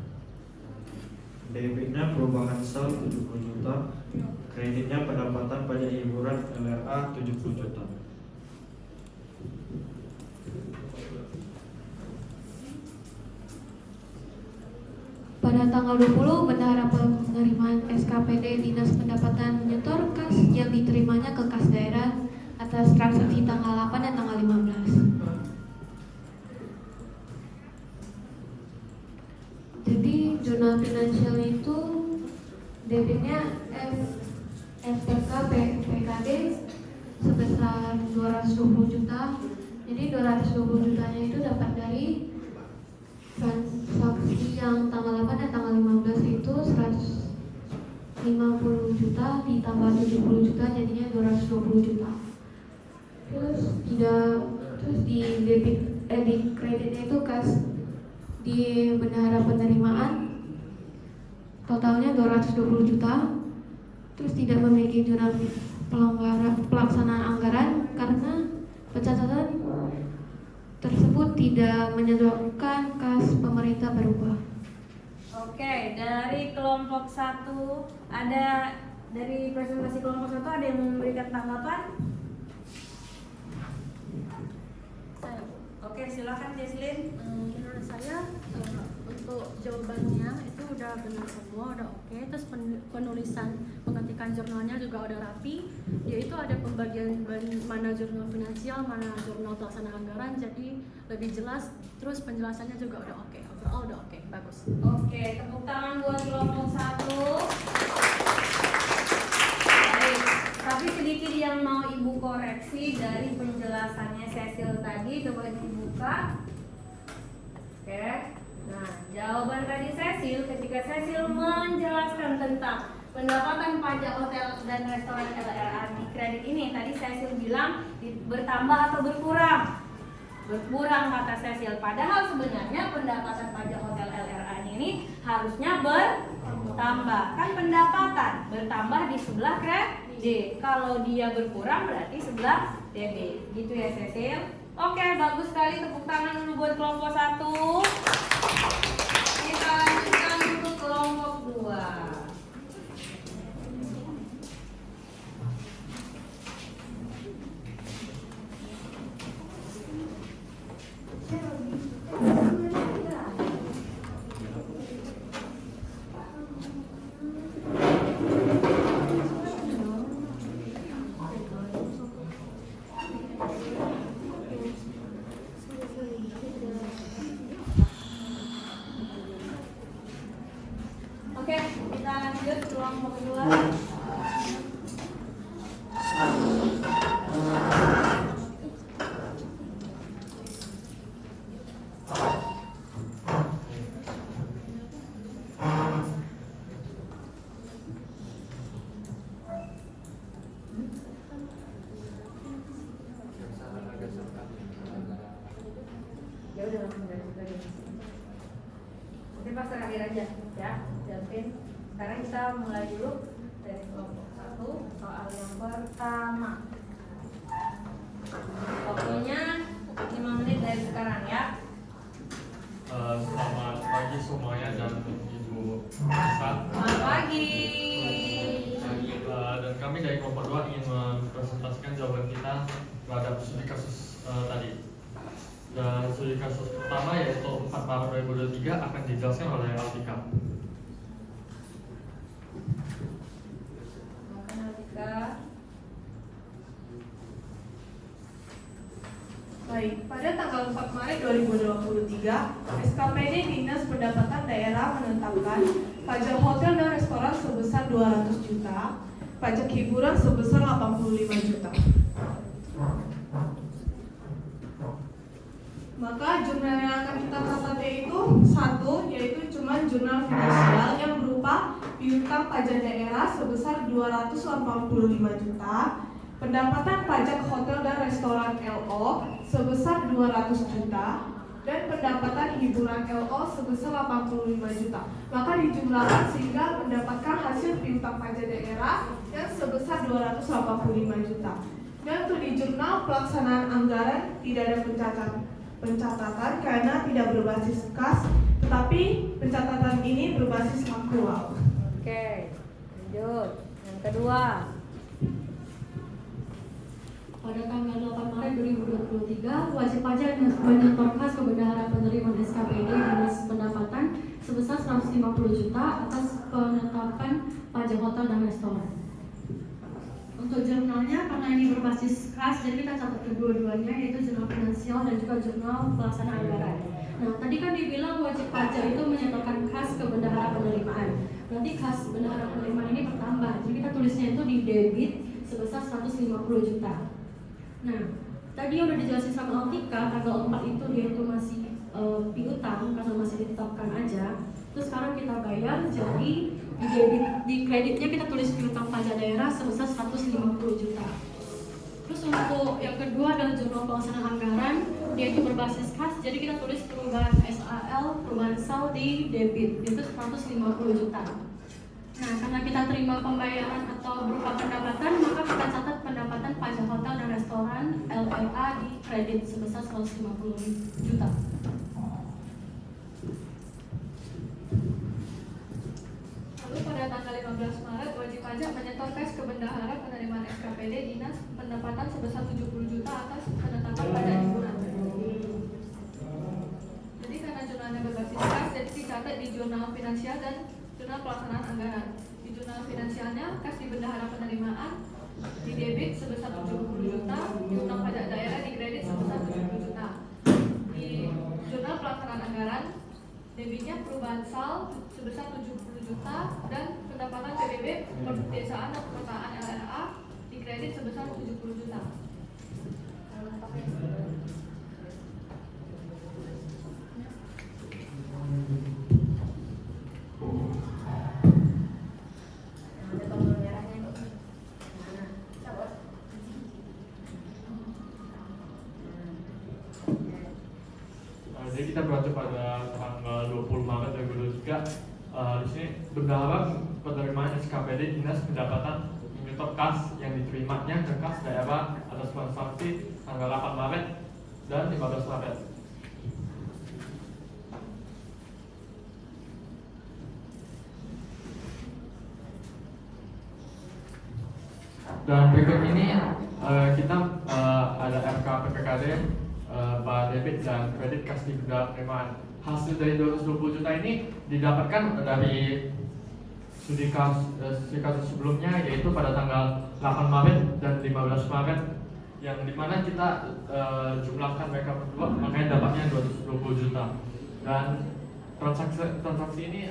[SPEAKER 5] Debitnya perubahan sal 70 juta. Kreditnya pendapatan pajak hiburan LRA 70 juta.
[SPEAKER 1] Pada tanggal 20, bendahara penerimaan SKPD Dinas Pendapatan menyetor kas yang diterimanya ke kas daerah atas transaksi tanggal 8 dan tanggal 15. Jadi jurnal finansial itu debitnya FPK PKD sebesar 220 juta. Jadi 220 jutanya itu dapat dari transaksi yang tanggal 8 dan tanggal 15 itu 150 juta ditambah 70 juta jadinya 220 juta. Terus di di kreditnya itu kas di bendahara penerimaan totalnya 220 juta. Terus tidak memiliki jurnal pelaksanaan anggaran karena pencatatan tersebut tidak menyebabkan kas pemerintah berubah.
[SPEAKER 2] Oke, dari kelompok 1 ada dari presentasi kelompok 1 ada yang memberikan tanggapan?
[SPEAKER 6] Saya,
[SPEAKER 2] Oke, silakan Jesslyn.
[SPEAKER 6] menurut saya untuk jawabannya itu udah benar semua, udah oke. Terus penulisan pengetikan jurnalnya juga udah rapi. Dia itu ada pembagian mana jurnal finansial, mana jurnal pelaksana anggaran, jadi lebih jelas. Terus penjelasannya juga udah oke. Overall udah oke, bagus.
[SPEAKER 2] Oke, tepuk tangan buat kelompok 1. Baik, tapi sedikit yang mau Ibu koreksi dari penjelasannya Cecil tadi, coba dibuka. Oke. Nah, jawaban tadi Cecil ketika Cecil menjelaskan tentang pendapatan pajak hotel dan restoran LRA di kredit ini, tadi Cecil bilang bertambah atau berkurang? Berkurang kata Cecil. Padahal sebenarnya pendapatan pajak hotel LRA ini harusnya bertambah. Kan pendapatan bertambah di sebelah kredit. Kalau dia berkurang berarti sebelah debit. Gitu ya Cecil. Oke, bagus sekali, tepuk tangan dulu buat kelompok 1. Kita lanjutkan untuk kelompok 2. Oke, kita lanjut kelompok 2. Ya udah langsung dari situ. Nanti pas terakhir aja ya, Delvin. Sekarang kita mulai dulu dari kelompok 1 soal yang pertama. Waktunya 5 menit dari sekarang ya.
[SPEAKER 7] Selamat pagi semuanya dan Ibu Nisa.
[SPEAKER 2] Selamat pagi.
[SPEAKER 7] Dan kami dari kelompok 2 ingin mempresentasikan jawaban kita terhadap studi kasus tadi. Dan studi kasus pertama yaitu 4 Maret 2023 akan dijelaskan oleh Altika.
[SPEAKER 2] Silakan Alika.
[SPEAKER 8] Baik, pada tanggal 4 Maret 2023, SKPD Dinas Pendapatan Daerah menetapkan pajak hotel dan restoran sebesar 200 juta, pajak hiburan sebesar 85 juta. Maka jurnal yang akan kita catat yaitu satu, yaitu cuma jurnal finansial yang berupa piutang pajak daerah sebesar 285 juta, pendapatan pajak hotel dan restoran LO sebesar 200 juta, dan pendapatan hiburan LO sebesar 85 juta. Maka dijumlahkan sehingga mendapatkan hasil piutang pajak daerah yang sebesar 285 juta. Dan untuk di jurnal pelaksanaan anggaran tidak ada pencatatan karena tidak berbasis kas, tetapi pencatatan ini berbasis aktual.
[SPEAKER 2] Oke, lanjut. Yang kedua.
[SPEAKER 6] Pada tanggal 8 Maret 2023, wajib pajak yang menyetor kas ke bendahara penerimaan SKPD Dinas Pendapatan sebesar 150 juta atas penetapan pajak hotel dan restoran. Untuk jurnalnya, karena ini berbasis kas, jadi kita catat kedua-duanya, yaitu jurnal finansial dan juga jurnal pelaksana anggaran. Nah, tadi kan dibilang wajib pajak itu menyetorkan kas ke bendahara penerimaan. Berarti kas bendahara penerimaan ini bertambah. Jadi kita tulisnya itu di debit sebesar 150 juta. Nah, tadi udah dijelasin sama Altika, tanggal 4 itu dia itu masih piutang karena masih ditetapkan aja. Terus sekarang kita bayar, jadi di kreditnya kita tulis piutang pajak daerah sebesar 150 juta. Terus untuk yang kedua adalah jurnal pelaksanaan anggaran, dia itu berbasis kas, jadi kita tulis perubahan SAL, perubahan sal di debit, itu 150 juta. Nah, karena kita terima pembayaran atau berupa pendapatan, maka kita catat pendapatan pajak hotel dan restoran LLA di kredit sebesar 150 juta.
[SPEAKER 1] Lalu pada tanggal 15 Maret, wajib pajak menyetor kas ke Bendahara penerimaan SKPD Dinas pendapatan sebesar 70 juta atas penetapan pajak hiburan. Jadi karena jurnalnya berbasis kas, jadi dicatat di jurnal finansial dan jurnal pelaksanaan anggaran. Di jurnal finansialnya, kas di Bendahara penerimaan di debit sebesar 70 juta, piutang pajak daerah di kredit sebesar 70 juta. Di jurnal pelaksanaan anggaran, debitnya perubahan sal sebesar 70 juta dan pendapatan PBB perdesaan dan pemetaan LLA di kredit sebesar 70 juta.
[SPEAKER 7] Jadi kita beranjak pada tanggal 20 Maret 2023. Di sini Bendahara penerimaan SKPD Dinas pendapatan menyetor kas yang diterimanya ke kas daerah atas transaksi tanggal 8 Maret dan 15 Maret. Dan berikut ini kita ada RK PPKD debit dan kredit kas di Bendahara penerimaan. Hasil dari 220 juta ini didapatkan dari studi kasus sebelumnya, yaitu pada tanggal 8 Maret dan 15 Maret, yang dimana kita jumlahkan mereka berdua, makanya dapatnya 220 juta. Dan transaksi ini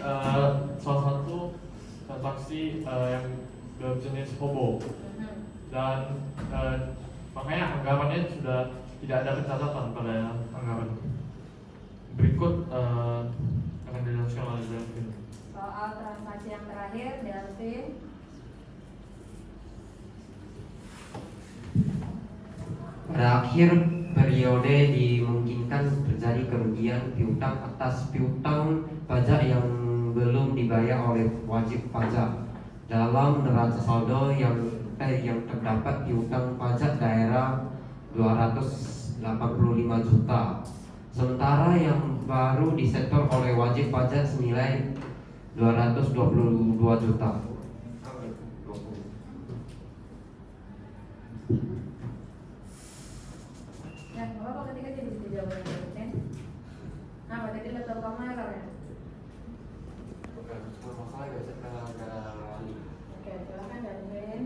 [SPEAKER 7] salah satu transaksi yang berjenis hobo, dan makanya anggarannya sudah tidak ada pencatatan pada anggaran. Berikut akan dijelaskan oleh Delvin.
[SPEAKER 2] Soal transaksi yang terakhir, Delvin.
[SPEAKER 9] Pada akhir periode dimungkinkan terjadi kerugian piutang atas piutang pajak yang belum dibayar oleh wajib pajak. Dalam neraca saldo yang terdapat piutang pajak daerah 285 juta. Sementara yang baru disetor oleh wajib pajak senilai 222 juta.
[SPEAKER 2] Ya, nggak apa-apa, ketika jadi bisa jawab ya. Nah, berarti laptop kamu ya, Kak?
[SPEAKER 9] Bukan, cuma masalah gak bisa gara-gara Ali.
[SPEAKER 2] Oke, silakan Delvin.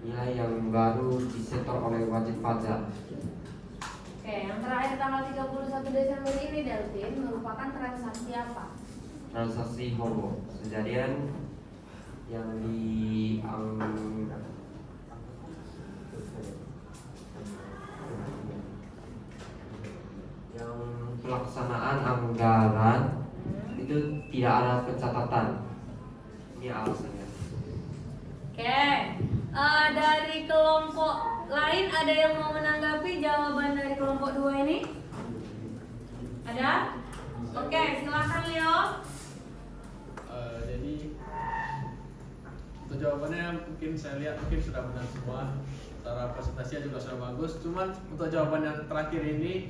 [SPEAKER 9] nilai yang baru disetor oleh wajib pajak.
[SPEAKER 2] Oke, yang terakhir tanggal 31 Desember ini Delvin merupakan transaksi apa?
[SPEAKER 9] Transaksi hobo, kejadian yang yang pelaksanaan anggaran itu tidak ada pencatatan. Ini alasannya.
[SPEAKER 2] Oke, dari kelompok lain ada yang mau menanggapi jawaban dari kelompok 2 ini? Ada? Oke, silakan Leo.
[SPEAKER 7] Jadi untuk jawabannya mungkin saya lihat mungkin sudah benar semua. Secara presentasinya juga sudah bagus. Cuman untuk jawaban yang terakhir ini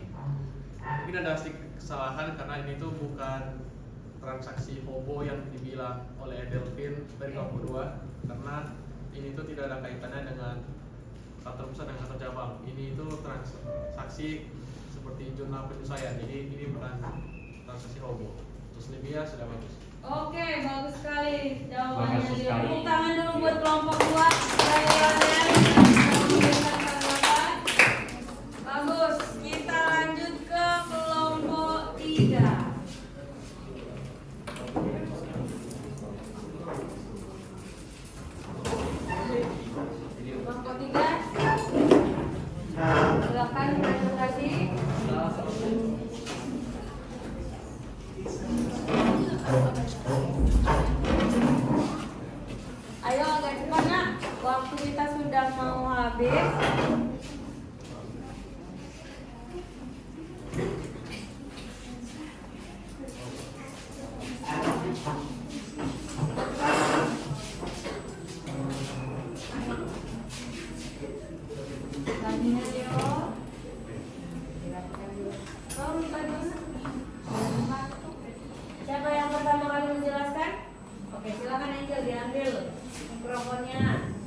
[SPEAKER 7] mungkin ada sedikit kesalahan karena ini tuh bukan transaksi hobo yang dibilang oleh Delvin dari kelompok 2, karena ini tuh tidak ada kaitannya dengan kantor pusat dan kantor cabang. Ini itu transaksi seperti jurnal penyelesaian. Jadi ini bukan transaksi hobo. Terus lebihnya sudah bagus.
[SPEAKER 2] Oke, bagus sekali jawabannya
[SPEAKER 9] Bagus
[SPEAKER 2] Leo.
[SPEAKER 9] sekali.
[SPEAKER 2] Tepuk tangan dulu buat kelompok 2. Memberikan tanggapan. Bagus. Kita lanjut ke kelompok 3. Kelompok 3. Silakan presentasi. Ayo agak cepat nak, waktu kita sudah mau habis. Laginya Leo. Kau minta dulu. Siapa yang pertama kali menjelaskan? Oke, silakan Angel diambil mikrofonnya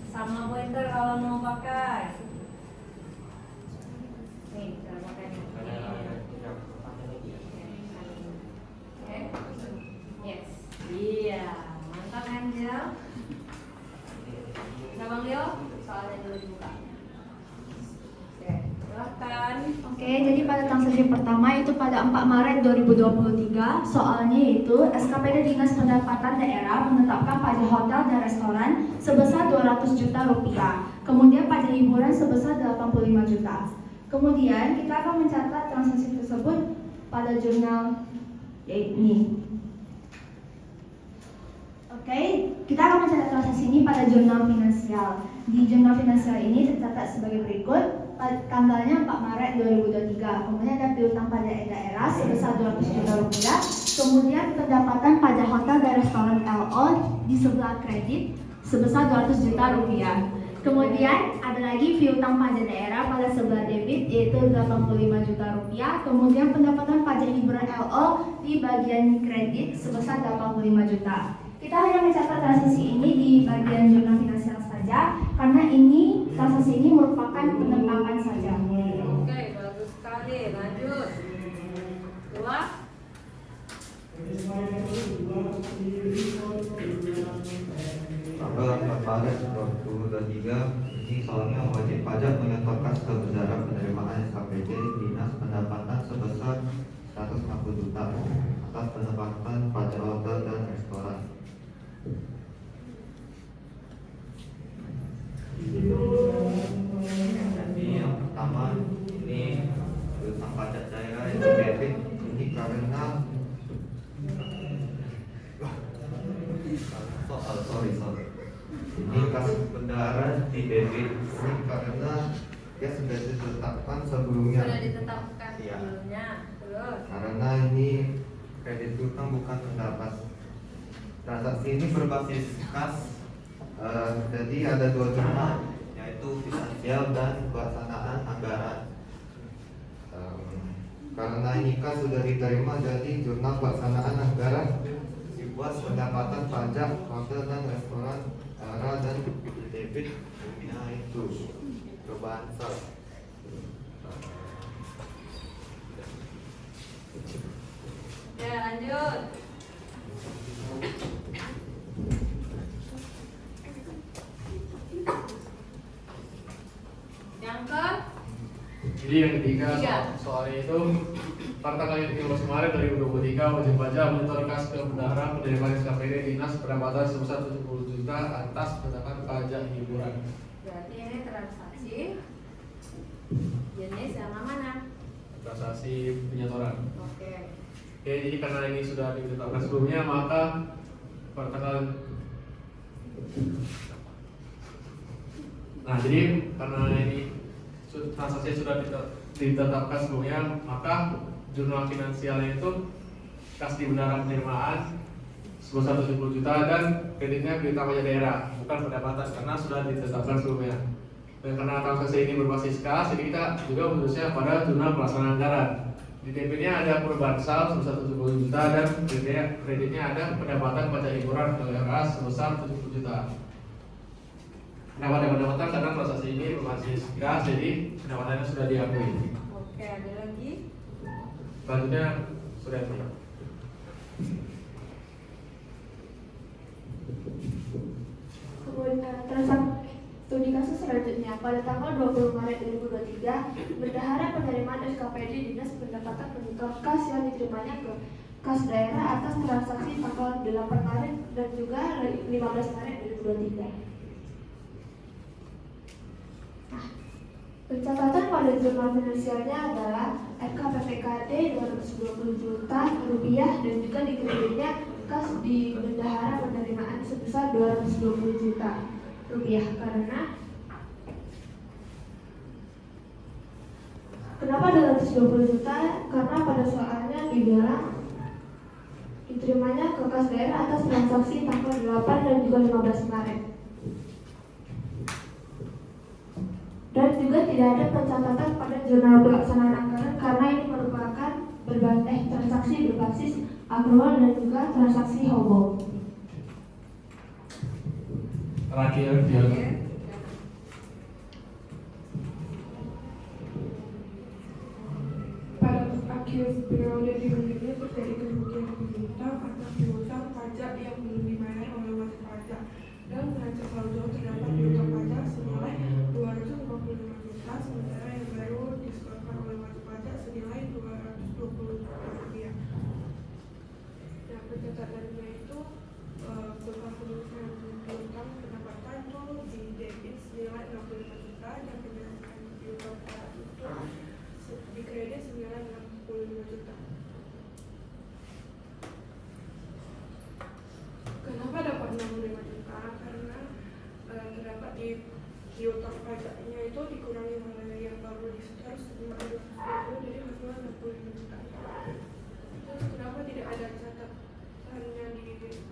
[SPEAKER 2] sama pointer kalau mau pakai. Nih, cara pakainya. Oke. Yes. Iya, mantap Angel. Nah, Bang Leo, soalnya dulu dibuka. Oke, silakan.
[SPEAKER 10] Oke, jadi pada transaksi pertama itu pada 4 Maret 2023, soalnya yaitu SKPD Dinas Pendapatan Daerah menetapkan pajak hotel dan restoran sebesar 200 juta rupiah. Kemudian pajak hiburan sebesar 85 juta. Kemudian kita akan mencatat transaksi tersebut pada jurnal yaitu ini. Oke, kita akan mencatat transaksi ini pada jurnal finansial. Di jurnal finansial ini tercatat sebagai berikut. Tanggalnya 4 Maret 2023. Kemudian ada piutang pajak daerah sebesar 200 juta rupiah. Kemudian pendapatan pajak hotel dan restoran LO di sebelah kredit sebesar 200 juta rupiah. Kemudian ada lagi piutang pajak daerah pada sebelah debit yaitu 85 juta rupiah. Kemudian pendapatan pajak hiburan LO di bagian kredit sebesar 85 juta. Kita hanya mencatat transaksi ini di bagian jurnal finansial saja karena ini transaksi ini merupakan penetapan saja.
[SPEAKER 2] Oke, bagus sekali. Lanjut. 2.
[SPEAKER 11] Tanggal 4 Maret 2023 ini soalnya wajib pajak menyetorkan kebenaran penerimaan SKPD Dinas Pendapatan sebesar 150 juta atas penempatan pajak hotel dan restoran. Ini yang pertama, ini tentang pajak daerah itu debit. Ini karena sorry. Ini kasus kendaraan di debit ini karena dia sudah ditetapkan sebelumnya.
[SPEAKER 2] Sudah ditetapkan
[SPEAKER 11] Iya.
[SPEAKER 2] sebelumnya. Terus.
[SPEAKER 11] Karena ini kredit utang bukan pendapat. Transaksi ini berbasis kas. Jadi ada dua jurnal, yaitu finansial dan pelaksanaan anggaran. Karena ini kas sudah diterima, jadi jurnal pelaksanaan anggaran dibuat pendapatan pajak hotel dan restoran arah dan debit. Nah itu perubahan sal.
[SPEAKER 2] Ya, lanjut.
[SPEAKER 7] Jadi yang ketiga soalnya itu pada tanggal 15 Maret 2023 wajib pajak menyetorkan ke bendahara penerimaan SKPD dinas pendapatan sebesar 70 juta atas pendapat pajak hiburan.
[SPEAKER 2] Berarti ini transaksi jenis yang mana?
[SPEAKER 7] Transaksi penyetoran.
[SPEAKER 2] Oke.
[SPEAKER 7] Oke, jadi karena ini sudah ditetapkan sebelumnya, maka pada tanggal jadi karena ini transaksi sudah ditetapkan sebelumnya, maka jurnal finansialnya itu kas di bendahara penerimaan sebesar 70 juta dan kreditnya piutang pajak daerah, bukan pendapatan karena sudah ditetapkan sebelumnya. Dan karena transaksi ini berbasis kas, jadi kita juga menulisnya pada jurnal pelaksanaan anggaran. Di DP-nya ada perubahan sal sebesar 70 juta dan kreditnya ada pendapatan pajak hiburan LRA sebesar 70 juta. Kenapa ada pendapatan? Karena transaksi ini berbasis gas, jadi pendapatannya sudah diakui.
[SPEAKER 2] Oke, ada lagi?
[SPEAKER 7] Selanjutnya sudah itu.
[SPEAKER 10] Kemudian studi kasus selanjutnya pada tanggal 20 Maret 2023 bendahara penerimaan SKPD dinas pendapatan menyetor kas yang diterimanya ke kas daerah atas transaksi tanggal 8 Maret dan juga 15 Maret 2023. Pencatatan pada jurnal finansialnya adalah RKPPKD 220 juta rupiah dan juga dikreditnya kas di bendahara penerimaan sebesar 220 juta rupiah. Kenapa 220 juta? Karena pada soalnya dibilang diterimanya ke kas daerah atas transaksi tanggal 8 dan juga 15 Maret. Dan juga tidak ada pencatatan pada jurnal pelaksanaan anggaran karena ini merupakan transaksi berbasis akrual dan juga transaksi hobo.
[SPEAKER 7] Terakhir dia.
[SPEAKER 8] Pada akhir periode diundi terjadi kerugian piutang atas piutang pajak yang belum dibayar oleh wajib pajak dan neraca saldo terdapat piutang pajak senilai 255 juta sementara yang baru disetorkan oleh wajib pajak senilai 220 juta rupiah. Nah, pencatatannya itu berupa penulisan piutang pendapatan itu di debit senilai 65 juta dan penyelesaian piutang pajak itu di kredit senilai 65 juta. Kenapa dapat 65 juta? Karena terdapat di piutang pajaknya itu dikurangi oleh yang baru disetor senilai 220, jadi hasilnya 65 juta. Terus kenapa tidak ada catatannya di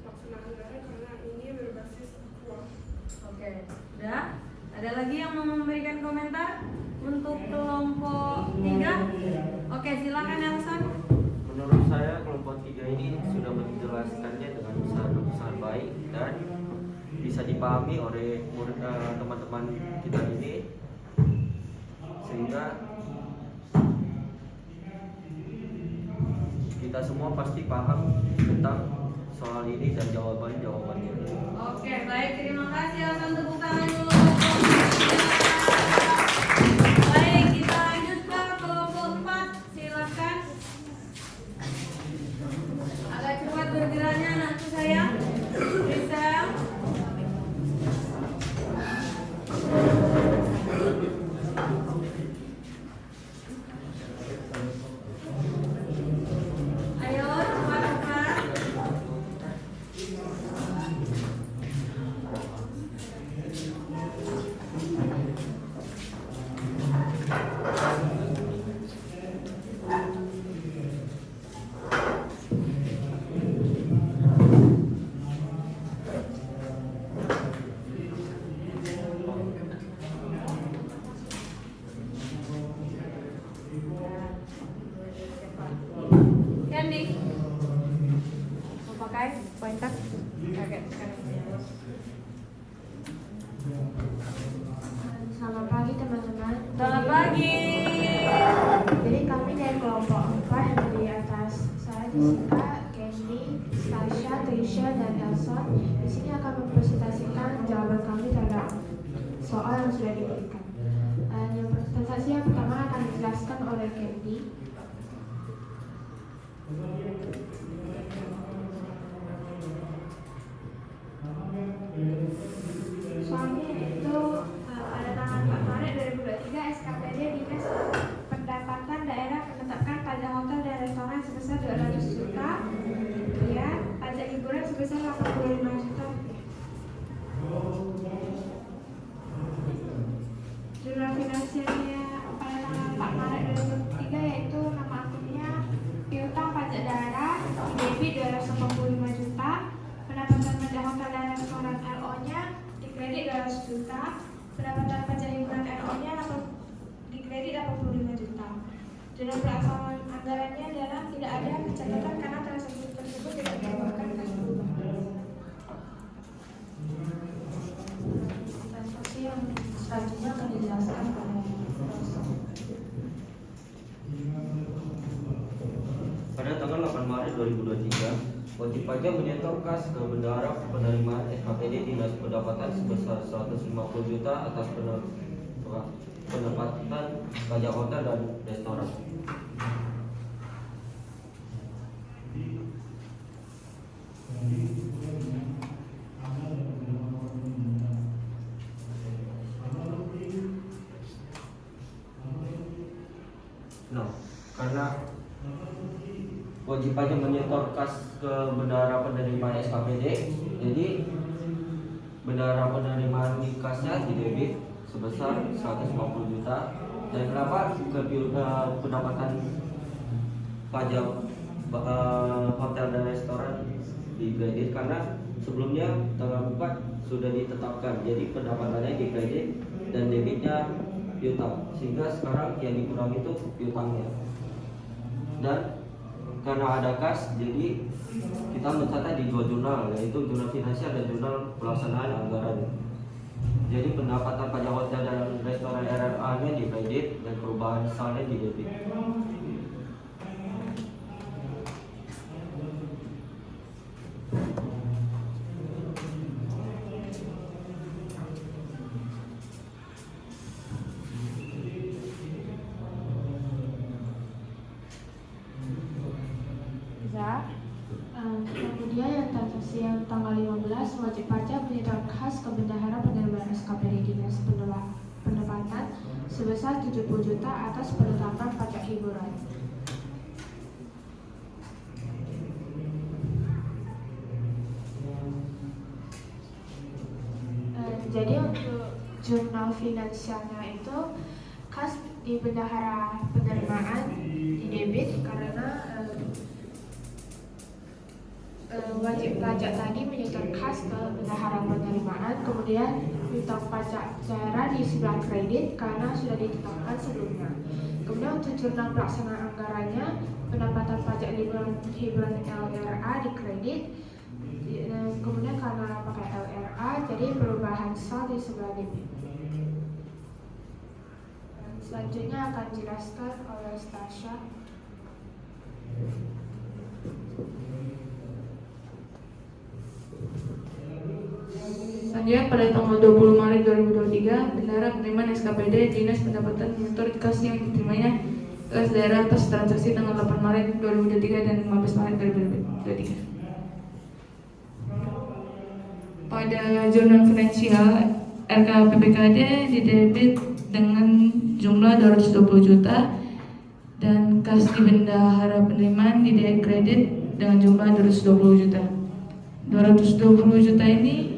[SPEAKER 8] pelaksanaan anggaran? Karena ini berbasis akrual.
[SPEAKER 2] Oke, udah. Ada lagi yang mau memberikan komentar untuk kelompok 3? Oke, silakan Nelson.
[SPEAKER 12] Menurut saya kelompok 3 ini sudah menjelaskannya dengan sangat baik dan bisa dipahami oleh teman-teman kita ini, sehingga kita semua pasti paham tentang soal ini dan jawabannya.
[SPEAKER 2] Oke, baik, terima kasih atas tepuk tangan dulu. Baik, kita lanjut ke kelompok 4. Silakan. Agak cepat bergeraknya anakku sayang. Rizal. Ayo, cepat-cepat. Candy, mau pakai pointer? Oke, sekarang.
[SPEAKER 10] Selamat pagi teman-teman.
[SPEAKER 2] Selamat pagi.
[SPEAKER 10] Jadi kami dari kelompok 4 yang terdiri atas saya, Jessica, Candy, Tasha, Trisha, dan Elson. Di sini akan mempresentasikan jawaban kami terhadap soal yang sudah diberikan. Transaksi yang pertama akan dijelaskan
[SPEAKER 13] Jurnal pelaksanaan anggarannya adalah tidak ada pencatatan karena transaksi tersebut tidak merupakan kas berubah.
[SPEAKER 1] Transaksi yang selanjutnya akan dijelaskan pada
[SPEAKER 12] Pada tanggal 8 Maret 2023, wajib pajak menyetor kas ke bendahara penerimaan SKPD Dinas Pendapatan sebesar 150 juta atas pendapatan pajak hotel dan restoran. Nah, karena wajib pajak menyetor kas ke bendahara penerimaan SKPD, jadi bendahara penerimaan kasnya didebit sebesar 150 juta. Dan kenapa pendapatan pajak hotel dan restoran di kredit? Karena sebelumnya tanggal 4 sudah ditetapkan, jadi pendapatannya di kredit dan debitnya piutang, sehingga sekarang yang dikurangi itu piutangnya. Dan karena ada kas, jadi kita mencatat di dua jurnal, yaitu jurnal finansial dan jurnal pelaksanaan anggaran. Jadi pendapatan pajak hotel dan restoran RRA-nya di kredit dan perubahan saldo di debit.
[SPEAKER 1] Kemudian yang transaksi yang tanggal 15, wajib pajak menyetor kas ke bendahara penerimaan SKPD Dinas Pendapatan sebesar 70 juta atas penetapan pajak hiburan. Jadi untuk jurnal finansialnya itu kas di bendahara penerimaan di debit karena wajib pajak tadi menyetor kas ke bendahara penerimaan, kemudian piutang pajak daerah di sebelah kredit karena sudah ditetapkan sebelumnya. Kemudian untuk jurnal pelaksanaan anggarannya, pendapatan pajak hiburan LRA di kredit, kemudian karena pakai LRA jadi perubahan saldo di sebelah debit. Selanjutnya akan dijelaskan oleh Stasha. Selanjutnya pada tanggal 20 Maret 2023, bendahara penerimaan SKPD Dinas Pendapatan menyetor kas yang diterimanya kas daerah atas transaksi tanggal 8 Maret 2023 dan 15 Maret 2023. Pada jurnal finansial RKPBKD didebit dengan jumlah 220 juta dan kas di bendahara penerimaan di kredit dengan jumlah 220 juta. 220 juta ini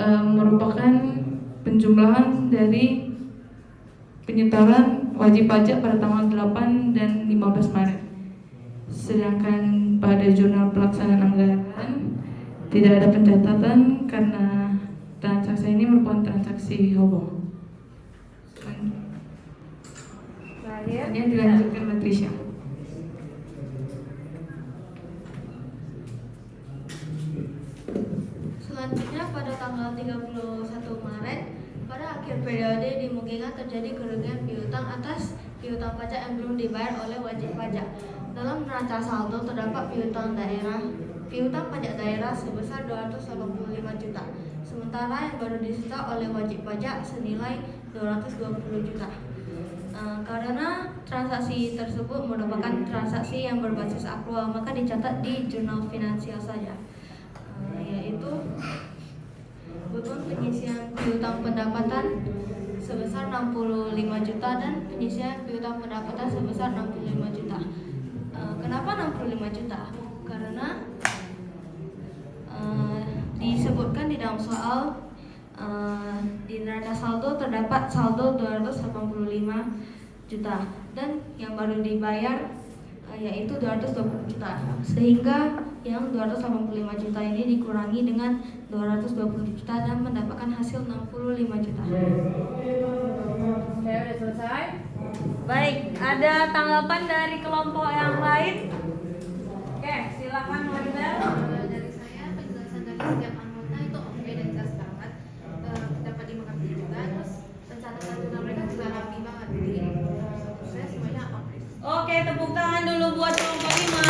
[SPEAKER 1] merupakan penjumlahan dari penyetoran wajib pajak pada tanggal 8 dan 15 Maret. Sedangkan pada jurnal pelaksanaan anggaran tidak ada pencatatan karena transaksi ini merupakan transaksi hobo. Selanjutnya dilanjutkan Patricia.
[SPEAKER 4] Selanjutnya pada tanggal 31 Maret, pada akhir periode dimungkinkan terjadi kerugian piutang atas piutang pajak yang belum dibayar oleh wajib pajak. Dalam neraca saldo terdapat piutang pajak daerah sebesar 285 juta, sementara yang baru disita oleh wajib pajak senilai 220 juta. Karena transaksi tersebut merupakan transaksi yang berbasis akrual, maka dicatat di jurnal finansial saja, yaitu beban penyisian piutang pendapatan sebesar 65 juta dan penyisian piutang pendapatan sebesar 65 juta. Kenapa 65 juta? Karena disebutkan di dalam soal di neraca saldo terdapat saldo 285 juta dan yang baru dibayar yaitu 220 juta, sehingga yang 285 juta ini dikurangi dengan 220 juta dan mendapatkan hasil 65 juta.
[SPEAKER 2] Oke, udah selesai. Baik, ada tanggapan dari kelompok yang lain? Oke, silakan Maribel.
[SPEAKER 14] Dari saya penjelasan dari setiap anggota itu oke dan jelas banget, dapat dimengerti juga. Terus pencatatan jurnal mereka juga rapi banget. Jadi menurut saya semuanya oke.
[SPEAKER 2] Oke, tepuk tangan dulu buat kelompok 5.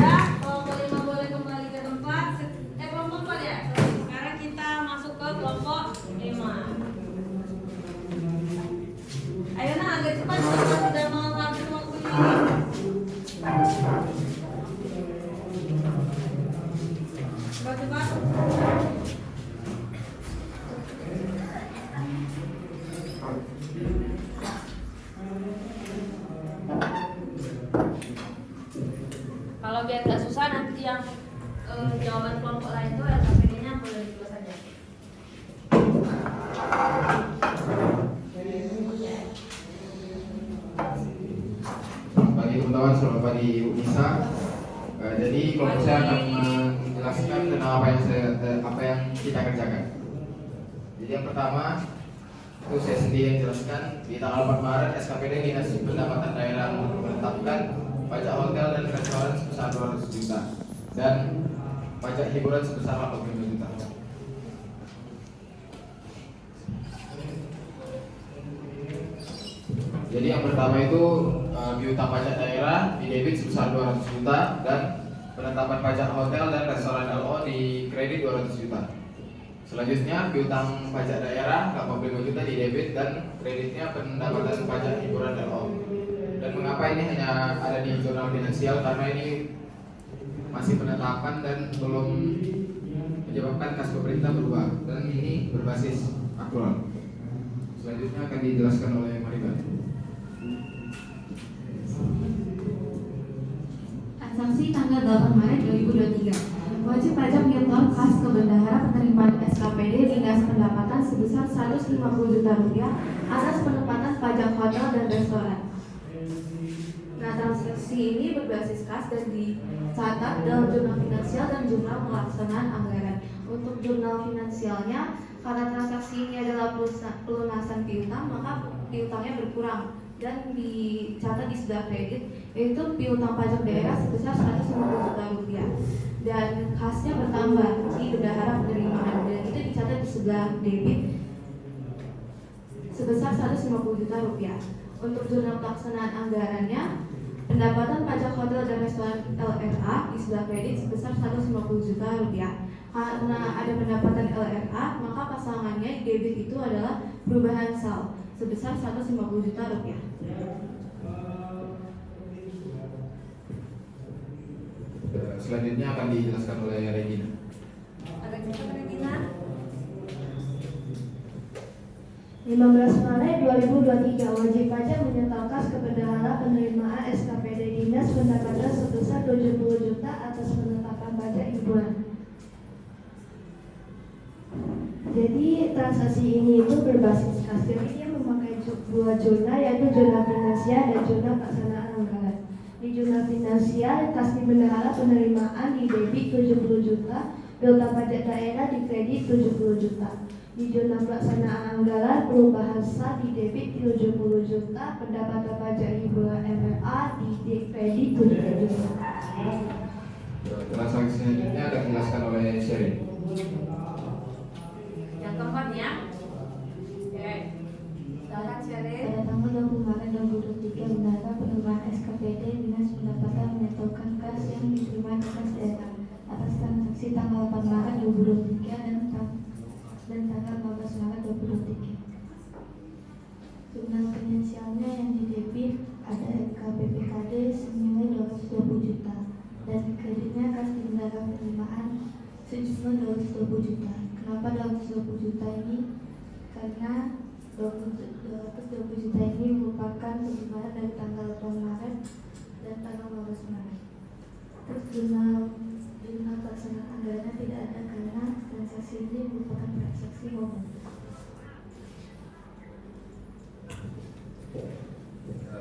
[SPEAKER 2] Ya, kelompok 5 boleh kembali ke tempat. Kelompok 4 ya. Sekarang kita masuk ke kelompok 5. Ayo nah, agak cepat kita sudah menghabiskan waktu ini. Cepat. Kalau biar nggak susah nanti yang jawaban kelompok lain itu LKPD-nya boleh ditulis saja.
[SPEAKER 15] Pagi teman-teman, selamat pagi Ibu Nisa. Jadi kelompok saya akan menjelaskan tentang apa yang kita kerjakan. Jadi yang pertama itu saya sendiri yang jelaskan. Di tanggal 4 Maret SKPD Dinas Pendapatan Daerah menetapkan pajak hotel dan restoran sebesar 200 juta dan pajak hiburan sebesar 85 juta. Jadi yang pertama itu piutang pajak daerah di debit sebesar 200 juta dan penetapan pajak hotel dan restoran LO di kredit 200 juta. Selanjutnya piutang pajak daerah 85 juta di debit dan kreditnya pendapatan pajak hiburan LO. Dan mengapa ini hanya ada di jurnal finansial? Karena ini masih penetapan dan belum menyebabkan kas pemerintah berubah dan ini berbasis aktual. Selanjutnya akan dijelaskan oleh Maribel.
[SPEAKER 1] Transaksi tanggal 8 Maret 2023. Wajib pajak nyetor kas ke bendahara penerimaan SKPD Dinas Pendapatan sebesar 150 juta rupiah atas penempatan pajak hotel dan restoran. Nah, transaksi ini berbasis kas dan dicatat dalam jurnal finansial dan jurnal pelaksanaan anggaran. Untuk jurnal finansialnya, karena transaksi ini adalah pelunasan piutang, maka piutangnya berkurang dan dicatat di sebelah kredit, yaitu piutang pajak daerah sebesar 150 juta rupiah dan kasnya bertambah di bendahara penerimaan dan itu dicatat di sebelah debit sebesar 150 juta rupiah. Untuk jurnal pelaksanaan anggarannya, pendapatan pajak hotel dan restoran LRA di sebelah kredit sebesar 150 juta rupiah. Karena ada pendapatan LRA, maka pasangannya di debit itu adalah perubahan sal sebesar 150 juta rupiah.
[SPEAKER 15] Selanjutnya akan dijelaskan oleh Regina.
[SPEAKER 2] Ada cepat Regina.
[SPEAKER 10] 15 Maret 2023 wajib pajak menyetor kas ke bendahara penerimaan SKPD Dinas Pendapatan sebesar 70 juta atas penetapan pajak hiburan. Jadi transaksi ini itu berbasis kas. Jadi dia memakai dua jurnal, yaitu jurnal finansial dan jurnal pelaksanaan anggaran. Di jurnal finansial, kas di bendahara penerimaan di debit 70 juta, piutang pajak daerah di kredit 70 juta. Di jurnal pelaksanaan anggaran, perubahan sal di debit 70 juta, pendapatan pajak hiburan MRA di kredit 70 juta.
[SPEAKER 15] Transaksi selanjutnya akan dijelaskan oleh Sherin.
[SPEAKER 2] Yang keempat ya. Oke. Silakan Sherin.
[SPEAKER 1] Pada tanggal 20 Maret 2023, bendahara penerimaan SKPD Dinas Pendapatan menyetorkan kas yang diterima kas daerah atas transaksi tanggal 8 Maret 2023 dan tanggal 15 Maret 2023. Jurnal finansialnya yang didebit ada LKPPKD senilai 220 juta dan kreditnya kas di bendahara penerimaan sejumlah 220 juta. Kenapa 220 juta ini? Karena 220 juta ini merupakan penerimaan dari tanggal 8 Maret dan tanggal 15 Maret. Terus jurnal pelaksanaan anggarannya tidak ada karena transaksi ini merupakan transaksi umum.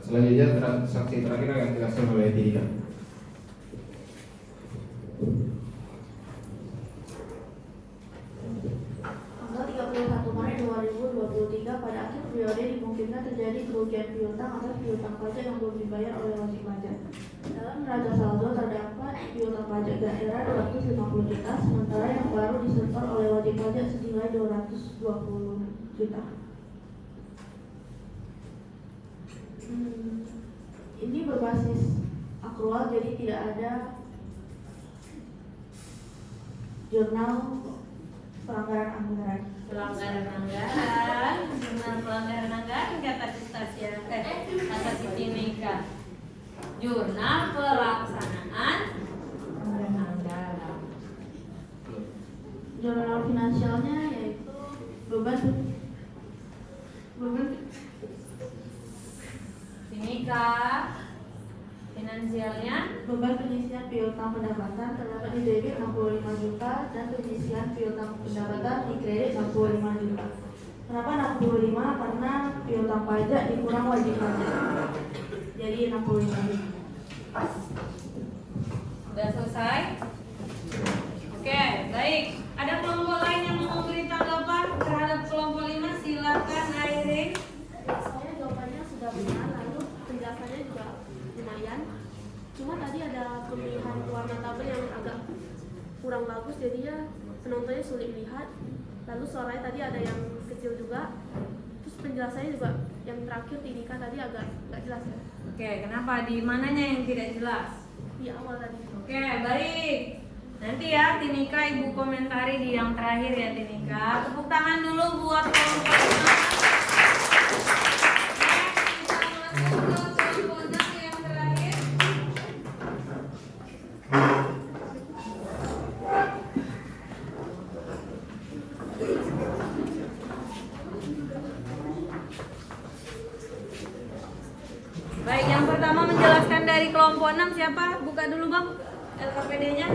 [SPEAKER 15] Selanjutnya transaksi terakhir akan dijelaskan oleh Tika.
[SPEAKER 1] Tanggal 31 Maret 2023 pada akhir periode
[SPEAKER 16] kerugian piutang atas piutang pajak yang belum dibayar oleh wajib pajak. Dalam neraca saldo terdapat piutang pajak daerah 250 juta, sementara yang baru disetor oleh wajib pajak senilai 220 juta. Ini berbasis akrual, jadi tidak ada jurnal pelanggaran anggaran.
[SPEAKER 2] Pelanggaran anggaran kata Stasia, kata Siti Nika. Jurnal pelaksanaan anggaran.
[SPEAKER 16] Jurnal finansialnya yaitu beban
[SPEAKER 2] Nika. Finansialnya
[SPEAKER 16] beban penyisian piutang pendapatan terdapat di debit 65 juta dan penyisian piutang pendapatan di kredit 65 juta. Kenapa 65? Karena piutang pajak dikurang wajib pajak. Jadi 65 juta.
[SPEAKER 2] sudah selesai. Oke, baik. Ada kelompok lain yang mau memberi tanggapan terhadap kelompok 5? Silakan Airin.
[SPEAKER 6] Saya jawabannya sudah benar, lalu penjelasannya juga lumayan. Cuma tadi ada pemilihan warna tabel yang agak kurang bagus, jadinya penontonnya sulit lihat. Lalu suaranya tadi ada yang kecil juga. Terus penjelasannya juga yang terakhir Tinika tadi agak nggak jelas ya.
[SPEAKER 2] Oke, kenapa? Di mananya yang tidak jelas?
[SPEAKER 6] Di awal tadi.
[SPEAKER 2] Oke, baik. Nanti ya Tinika ibu komentari di yang terakhir ya Tinika. Tepuk tangan dulu buat kelompok 5. Baik, yang pertama menjelaskan dari kelompok 6 siapa? Buka dulu Bang LKPD-nya.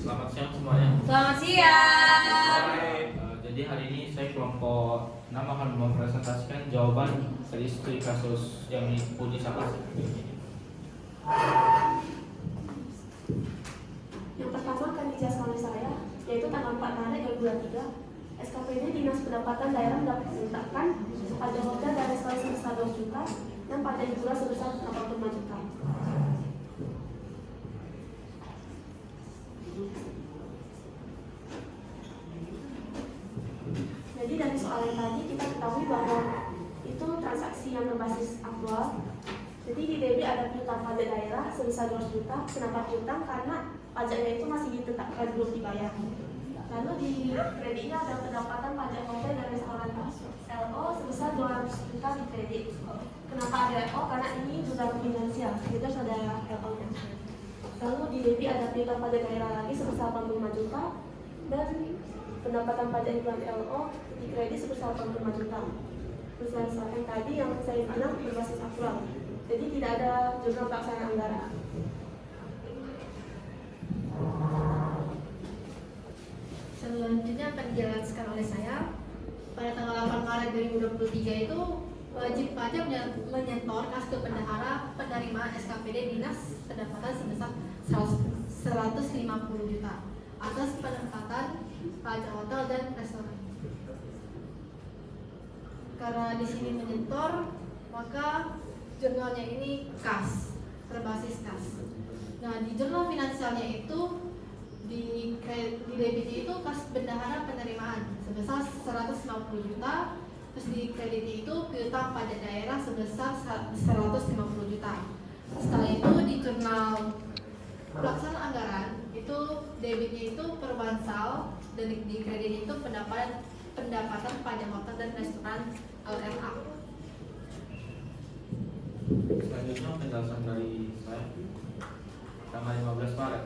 [SPEAKER 17] Selamat siang semuanya.
[SPEAKER 2] Selamat siang.
[SPEAKER 17] Jadi hari ini saya kelompok 6 akan mempresentasikan jawaban dari studi kasus yang diuji sama.
[SPEAKER 6] Yang pertama akan dijelaskan oleh saya, yaitu tanggal 4 Maret 2023. SKPD Dinas Pendapatan Daerah menetapkan pajak hotel dan restoran sebesar 2 juta dan pajak hiburan sebesar 85 juta. Jadi dari soal yang tadi kita ketahui bahwa itu transaksi yang berbasis aktual. Jadi di debit ada piutang pajak daerah sebesar 2 juta, kenapa piutang? Karena pajaknya itu masih ditetapkan belum dibayar. Lalu di kreditnya ada pendapatan pajak hotel dan restoran LO sebesar 200 juta di kredit. Kenapa ada LO? Karena ini jurnal finansial, jadi harus ada LO-nya. Lalu di debit ada piutang pajak daerah lagi sebesar 85 juta dan pendapatan pajak hiburan LO di kredit sebesar 85 juta. Berdasarkan tadi yang saya bilang berbasis aktual. Jadi tidak ada jurnal pelaksanaan anggaran. Selanjutnya akan dijelaskan oleh saya. Pada tanggal 8 Maret 2023 itu wajib pajak menyetor kas ke penerima SKPD Dinas Pendapatan sebesar 150 juta atas penempatan pajak hotel dan restoran. Karena di sini menyetor, maka jurnalnya ini kas, berbasis kas. Nah, di jurnal finansialnya itu di debitnya itu kas bendahara penerimaan sebesar 150 juta, terus di kreditnya itu piutang pajak daerah sebesar 150 juta. Setelah itu di jurnal pelaksanaan anggaran itu debitnya itu perbansal dan di kreditnya itu pendapatan pajak hotel dan restoran LRA.
[SPEAKER 17] Selanjutnya penjelasan dari saya. Tanggal 15 Maret,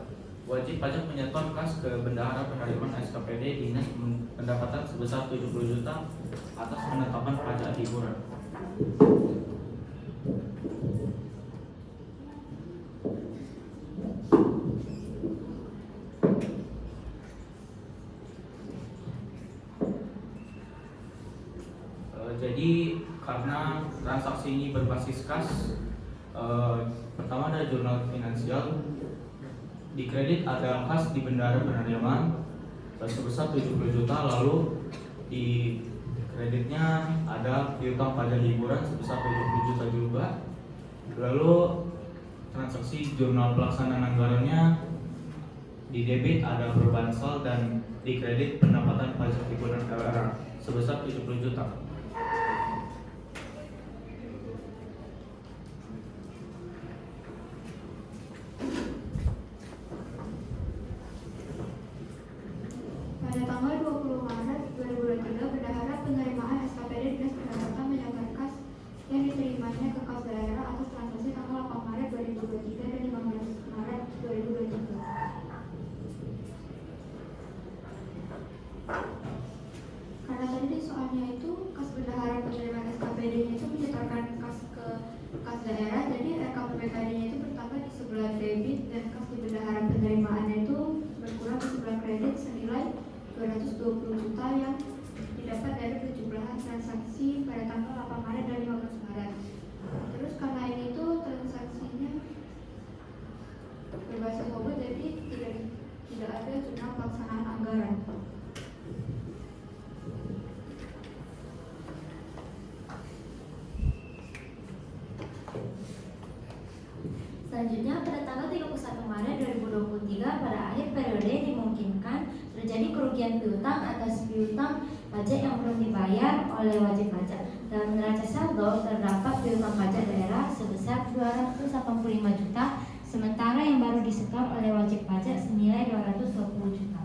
[SPEAKER 17] wajib pajak menyetor kas ke bendahara penerimaan SKPD Dinas Pendapatan sebesar 70 juta atas penetapan pajak hiburan. Jadi karena transaksi ini berbasis kas, pertama ada jurnal finansial, di kredit ada kas di bendahara penerimaan sebesar 70 juta, lalu di kreditnya ada piutang pajak hiburan sebesar 70 juta juga. Lalu transaksi jurnal pelaksanaan anggarannya di debit ada Perbansal dan di kredit pendapatan pajak hiburan LRA sebesar 70 juta.
[SPEAKER 10] Pada tanggal 20 Maret 2023, Bendahara Penerimaan SKPD Dinas Pendapatan menyatakan kas yang diterimanya ke kas daerah atas transaksi tanggal 8 Maret 2023 dan 15 Maret 2023. Karena tadi soalnya itu kas bendahara penerimaan SKPD-nya itu menyetorkan kas ke kas daerah, jadi RKPPKD-nya itu bertambah di sebelah debit dan kas di bendahara penerimaannya itu berkurang di sebelah kredit senilai 220 juta yang didapat dari penjumlahan transaksi pada tanggal 8 Maret dan 15 Maret. Terus karena ini tuh transaksinya berbasis obot, jadi tidak ada jurnal pelaksanaan anggaran.
[SPEAKER 18] Selanjutnya, pada tanggal 31 Maret 2023, pada akhir periode dimungkinkan terjadi kerugian piutang atas piutang pajak yang belum dibayar oleh wajib pajak. Dalam neraca saldo terdapat piutang pajak daerah sebesar 285 juta, sementara yang baru disetor oleh wajib pajak senilai 220 juta.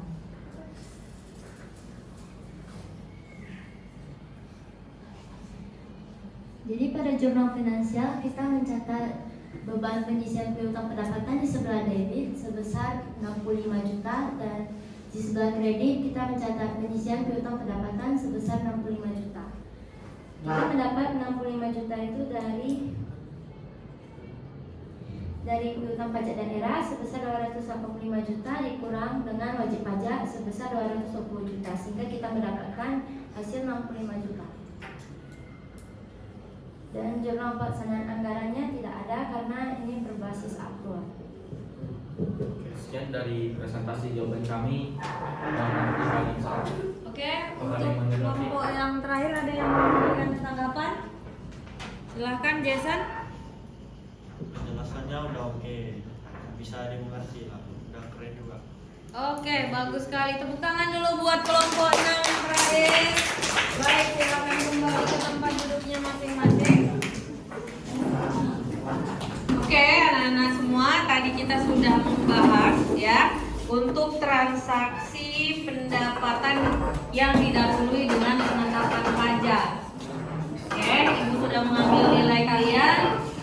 [SPEAKER 18] Jadi pada jurnal finansial kita mencatat beban pengisian piutang pendapatan di sebelah debit sebesar 65 juta dan di sebelah kredit kita mencatat pengisian piutang pendapatan sebesar 65 juta. Kita mendapat 65 juta itu dari piutang pajak daerah sebesar 285 juta dikurang dengan wajib pajak sebesar 220 juta, sehingga kita mendapatkan hasil 65 juta. Dan jurnal pelaksanaan anggarannya tidak ada karena ini berbasis upload.
[SPEAKER 17] Sekian dari presentasi jawaban kami dan nanti paling salah.
[SPEAKER 2] Oke, untuk kelompok yang terakhir ada yang mau memberikan tanggapan? Silahkan Jason.
[SPEAKER 5] Penjelasannya udah oke, bisa dimengerti lah, udah keren juga.
[SPEAKER 2] Oke, bagus sekali. Tepuk tangan dulu buat kelompok 6 yang terakhir. Baik, silakan kembali ke tempat duduknya masing-masing. Oke, anak-anak semua, tadi kita sudah membahas ya untuk transaksi pendapatan yang didahului dengan penetapan pajak. Oke, Ibu sudah mengambil nilai kalian,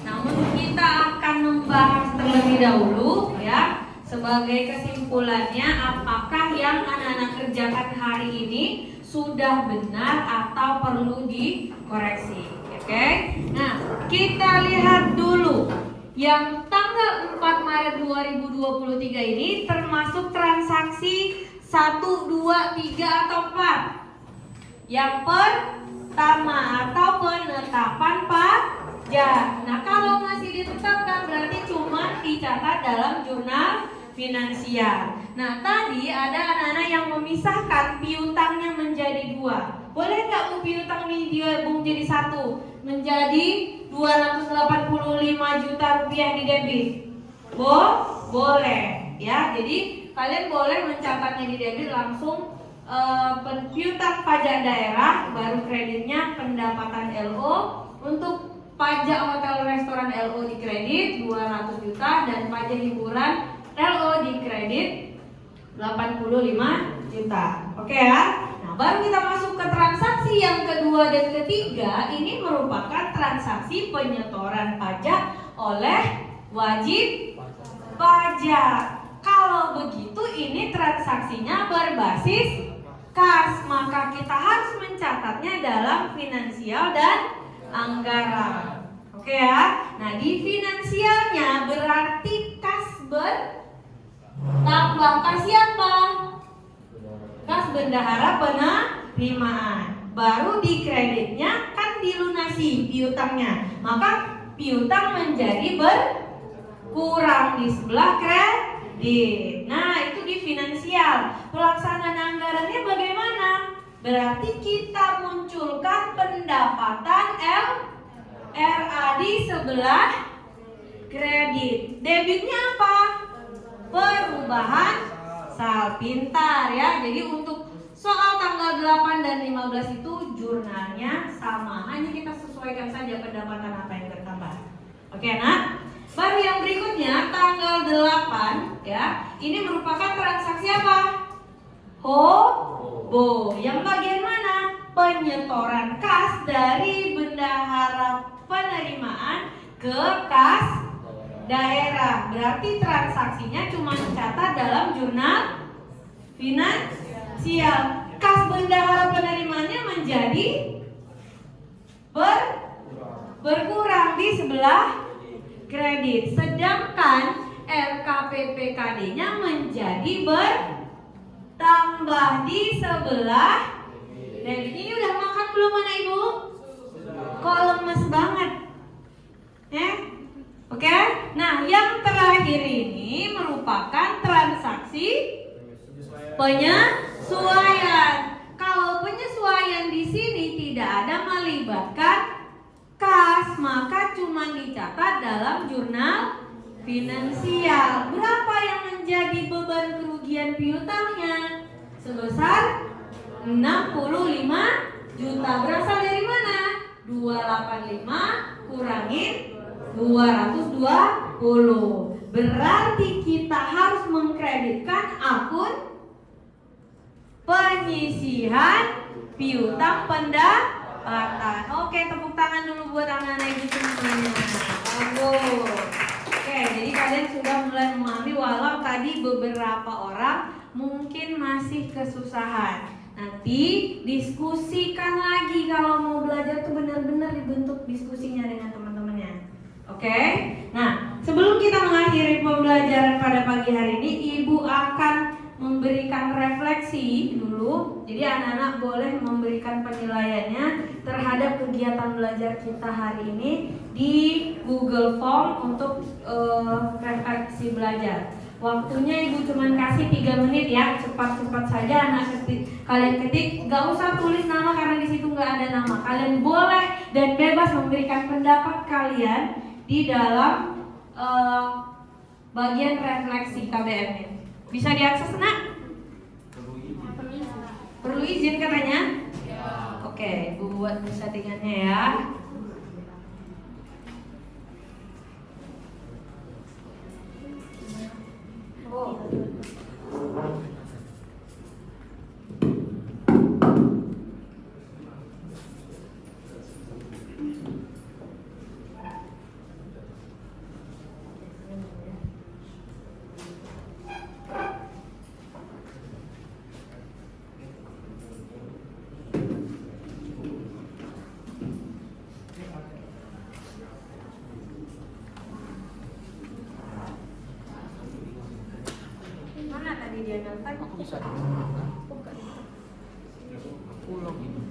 [SPEAKER 2] namun kita akan membahas terlebih dahulu ya. Sebagai kesimpulannya, apakah yang anak-anak kerjakan hari ini sudah benar atau perlu dikoreksi? Oke. Nah, kita lihat dulu yang tanggal 4 Maret 2023 ini termasuk transaksi 1, 2, 3 atau 4. Yang pertama atau penetapan pajak. Nah, kalau masih ditetapkan berarti cuma dicatat dalam jurnal finansial. Nah, tadi ada anak-anak yang memisahkan piutangnya menjadi 2. Boleh nggak Bu piutang ini digabung jadi 1? Menjadi 285 juta rupiah di debit. Boleh ya. Jadi kalian boleh mencatatnya di debit langsung piutang pajak daerah, baru kreditnya pendapatan LO. Untuk pajak hotel restoran LO di kredit 200 juta dan pajak hiburan LO di kredit 85 juta. Oke ya. Nah, baru kita masuk ke transaksi yang kedua dan ketiga. Ini merupakan transaksi penyetoran pajak oleh wajib pajak. Kalau begitu ini transaksinya berbasis kas, maka kita harus mencatatnya dalam finansial dan anggaran. Oke ya. Nah, di finansialnya berarti kas tambah kas siapa? Kas bendahara penerimaan. Baru di kreditnya kan dilunasi piutangnya, maka piutang menjadi berkurang di sebelah kredit. Nah, itu di finansial. Pelaksanaan anggarannya bagaimana? Berarti kita munculkan pendapatan LRA di sebelah kredit. Debitnya apa? Perubahan sal pintar ya. Jadi untuk soal tanggal 8 dan 15 itu jurnalnya sama. Hanya kita sesuaikan saja pendapatan apa yang bertambah. Oke, nah. Baru yang berikutnya tanggal 8 ya. Ini merupakan transaksi apa? Hobo. Yang bagian mana? Penyetoran kas dari bendahara penerimaan ke kas daerah. Berarti transaksinya cuma dicatat dalam jurnal finansial. Kas bendahara penerimaannya menjadi berkurang di sebelah kredit. Sedangkan RKPPKD-nya menjadi bertambah di sebelah debit. Ini udah makan belum anak ibu? Kok lemes banget? Oke? Nah, yang terakhir ini merupakan transaksi penyesuaian. Kalau penyesuaian di sini tidak ada melibatkan kas, maka cuma dicatat dalam jurnal finansial. Berapa yang menjadi beban kerugian piutangnya? Sebesar 65 juta. Berasal dari mana? 285 kurangin 220. Berarti kita harus mengkreditkan akun penyisihan piutang pendapatan. Oke, tepuk tangan dulu buat anak-anak ibu semuanya. Bagus. Oke, jadi kalian sudah mulai memahami, walau tadi beberapa orang mungkin masih kesusahan. Nanti diskusikan lagi kalau mau belajar tuh benar-benar dibentuk diskusinya dengan teman-temannya. Oke? Nah, sebelum kita mengakhiri pembelajaran pada pagi hari ini, Ibu akan memberikan refleksi dulu. Jadi anak-anak boleh memberikan penilaiannya terhadap kegiatan belajar kita hari ini di Google Form untuk refleksi belajar. Waktunya Ibu cuma kasih 3 menit ya, cepat-cepat saja anak kalian ketik. Gak usah tulis nama karena di situ nggak ada nama. Kalian boleh dan bebas memberikan pendapat kalian di dalam bagian refleksi KBM-nya. Bisa diakses nak? Perlu izin katanya? Oke, Ibu buat settingannya ya. Mana tadi dia nonton? Aku bisa. Pulang ini.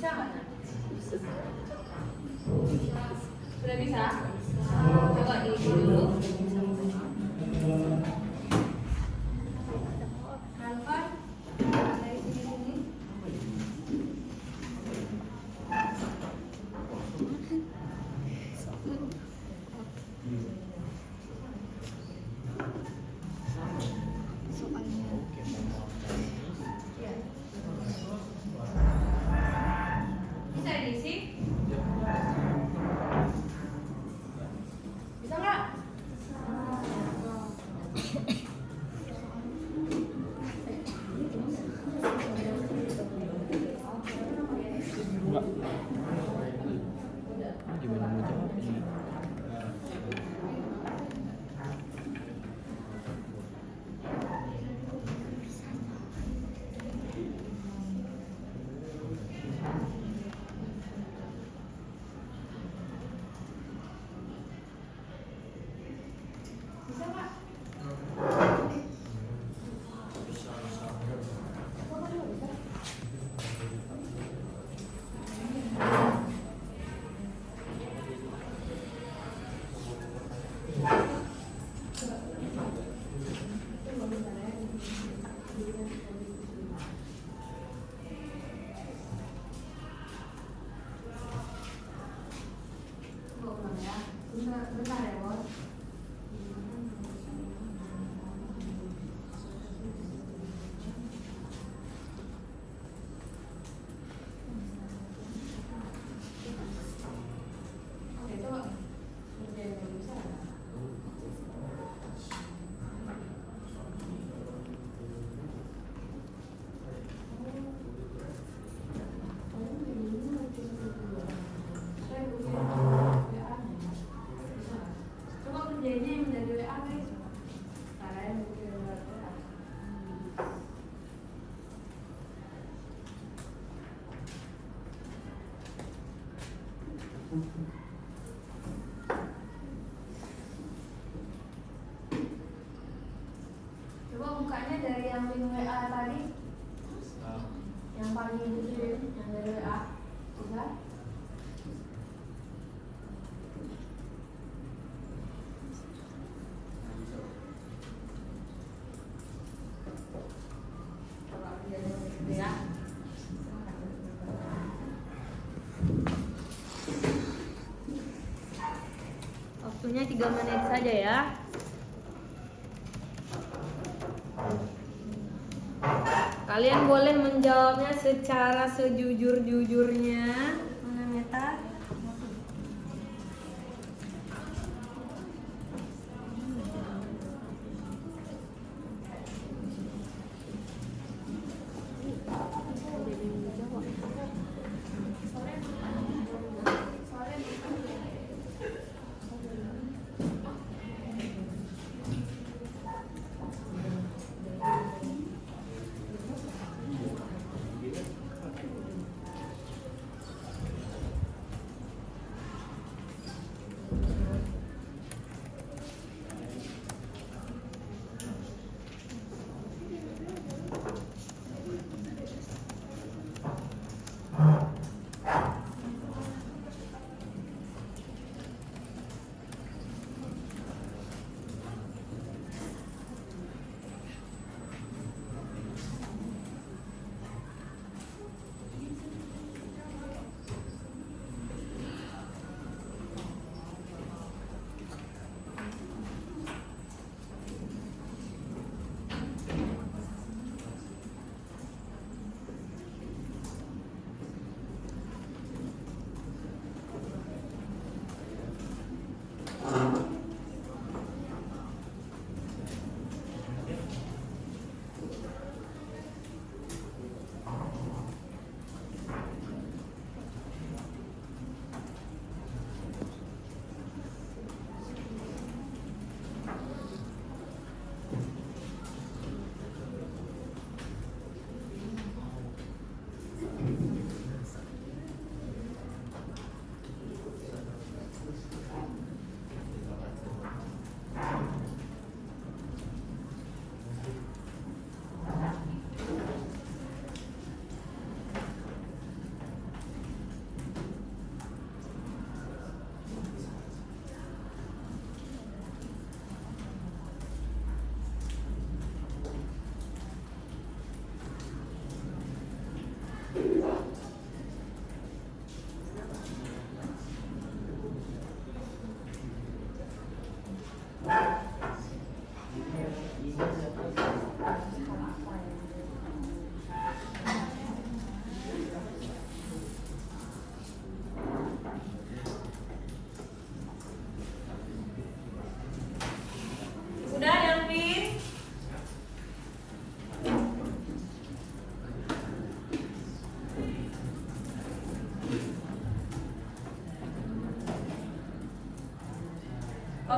[SPEAKER 2] Bisa nggak? Nak? Sudah bisa? Coba diisi dulu. Hanfan, dari sini. Bisa diisi? Bisa nggak?
[SPEAKER 17] Gimana mau jawabnya?
[SPEAKER 2] Bisa nggak? Bentar ya, Bos. Oke, coba. Kerjain yang bisa. Coba kerjainnya yang dari WA guys. Kalian bikin WA. Coba bukanya dari yang link WA tadi. Yang paling ujung, yang dari WA. Bisa? Coba kerjain dulu ya. Waktunya 3 menit saja ya. Kalian boleh menjawabnya secara sejujur-jujurnya. Mana Meta?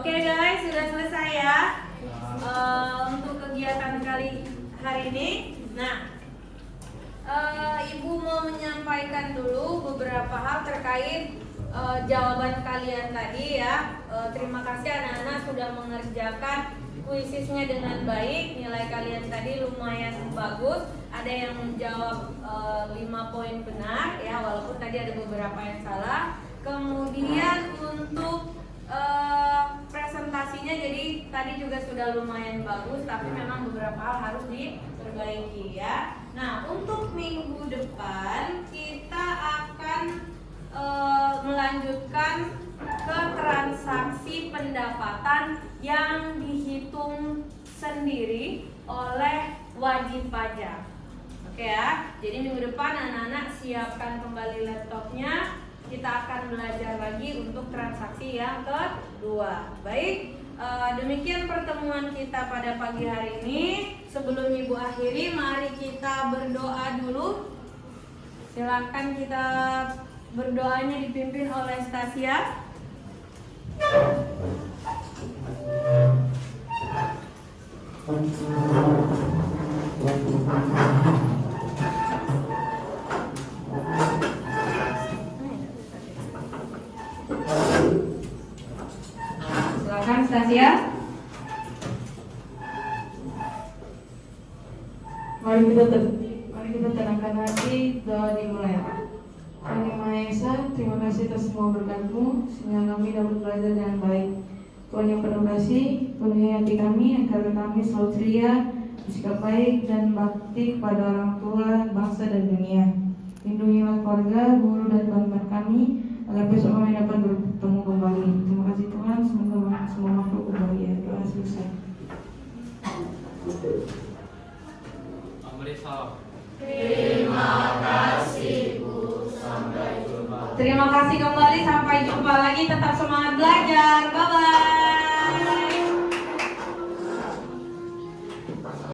[SPEAKER 2] Oke guys, sudah selesai ya untuk kegiatan hari ini. Nah, Ibu mau menyampaikan dulu beberapa hal terkait jawaban kalian tadi ya. Terima kasih anak-anak sudah mengerjakan kuisisnya dengan baik. Nilai kalian tadi lumayan bagus. Ada yang menjawab 5 poin benar ya, walaupun tadi ada beberapa yang salah. Kemudian untuk presentasinya jadi tadi juga sudah lumayan bagus, tapi memang beberapa hal harus diperbaiki ya. Nah, untuk minggu depan kita akan melanjutkan ke transaksi pendapatan yang dihitung sendiri oleh wajib pajak. Oke ya, jadi minggu depan anak-anak siapkan kembali laptopnya. Kita akan belajar lagi untuk transaksi yang kedua. Baik, demikian pertemuan kita pada pagi hari ini. Sebelum Ibu akhiri, mari kita berdoa dulu. Silakan kita berdoanya dipimpin oleh Stasia.
[SPEAKER 1] Silakan Stasia. Mari kita tenangkan hati, doa dimulai. Tuhan Yang Maha Esa, terima kasih atas semua berkat-Mu sehingga kami dapat belajar dengan baik. Tuhan yang penuh kasih, penuhi hati kami agar kami selalu ceria, bersikap baik dan bakti kepada orang tua, bangsa dan dunia. Lindungilah keluarga, guru dan teman-teman kami agar besok kami dapat bertemu kembali. Terima kasih Tuhan, semoga semua makhluk berbahagia. Doa selesai.
[SPEAKER 17] Amri salam.
[SPEAKER 2] Terima kasih Bu, sampai jumpa. Terima kasih kembali, sampai jumpa lagi. Tetap semangat belajar. Bye bye.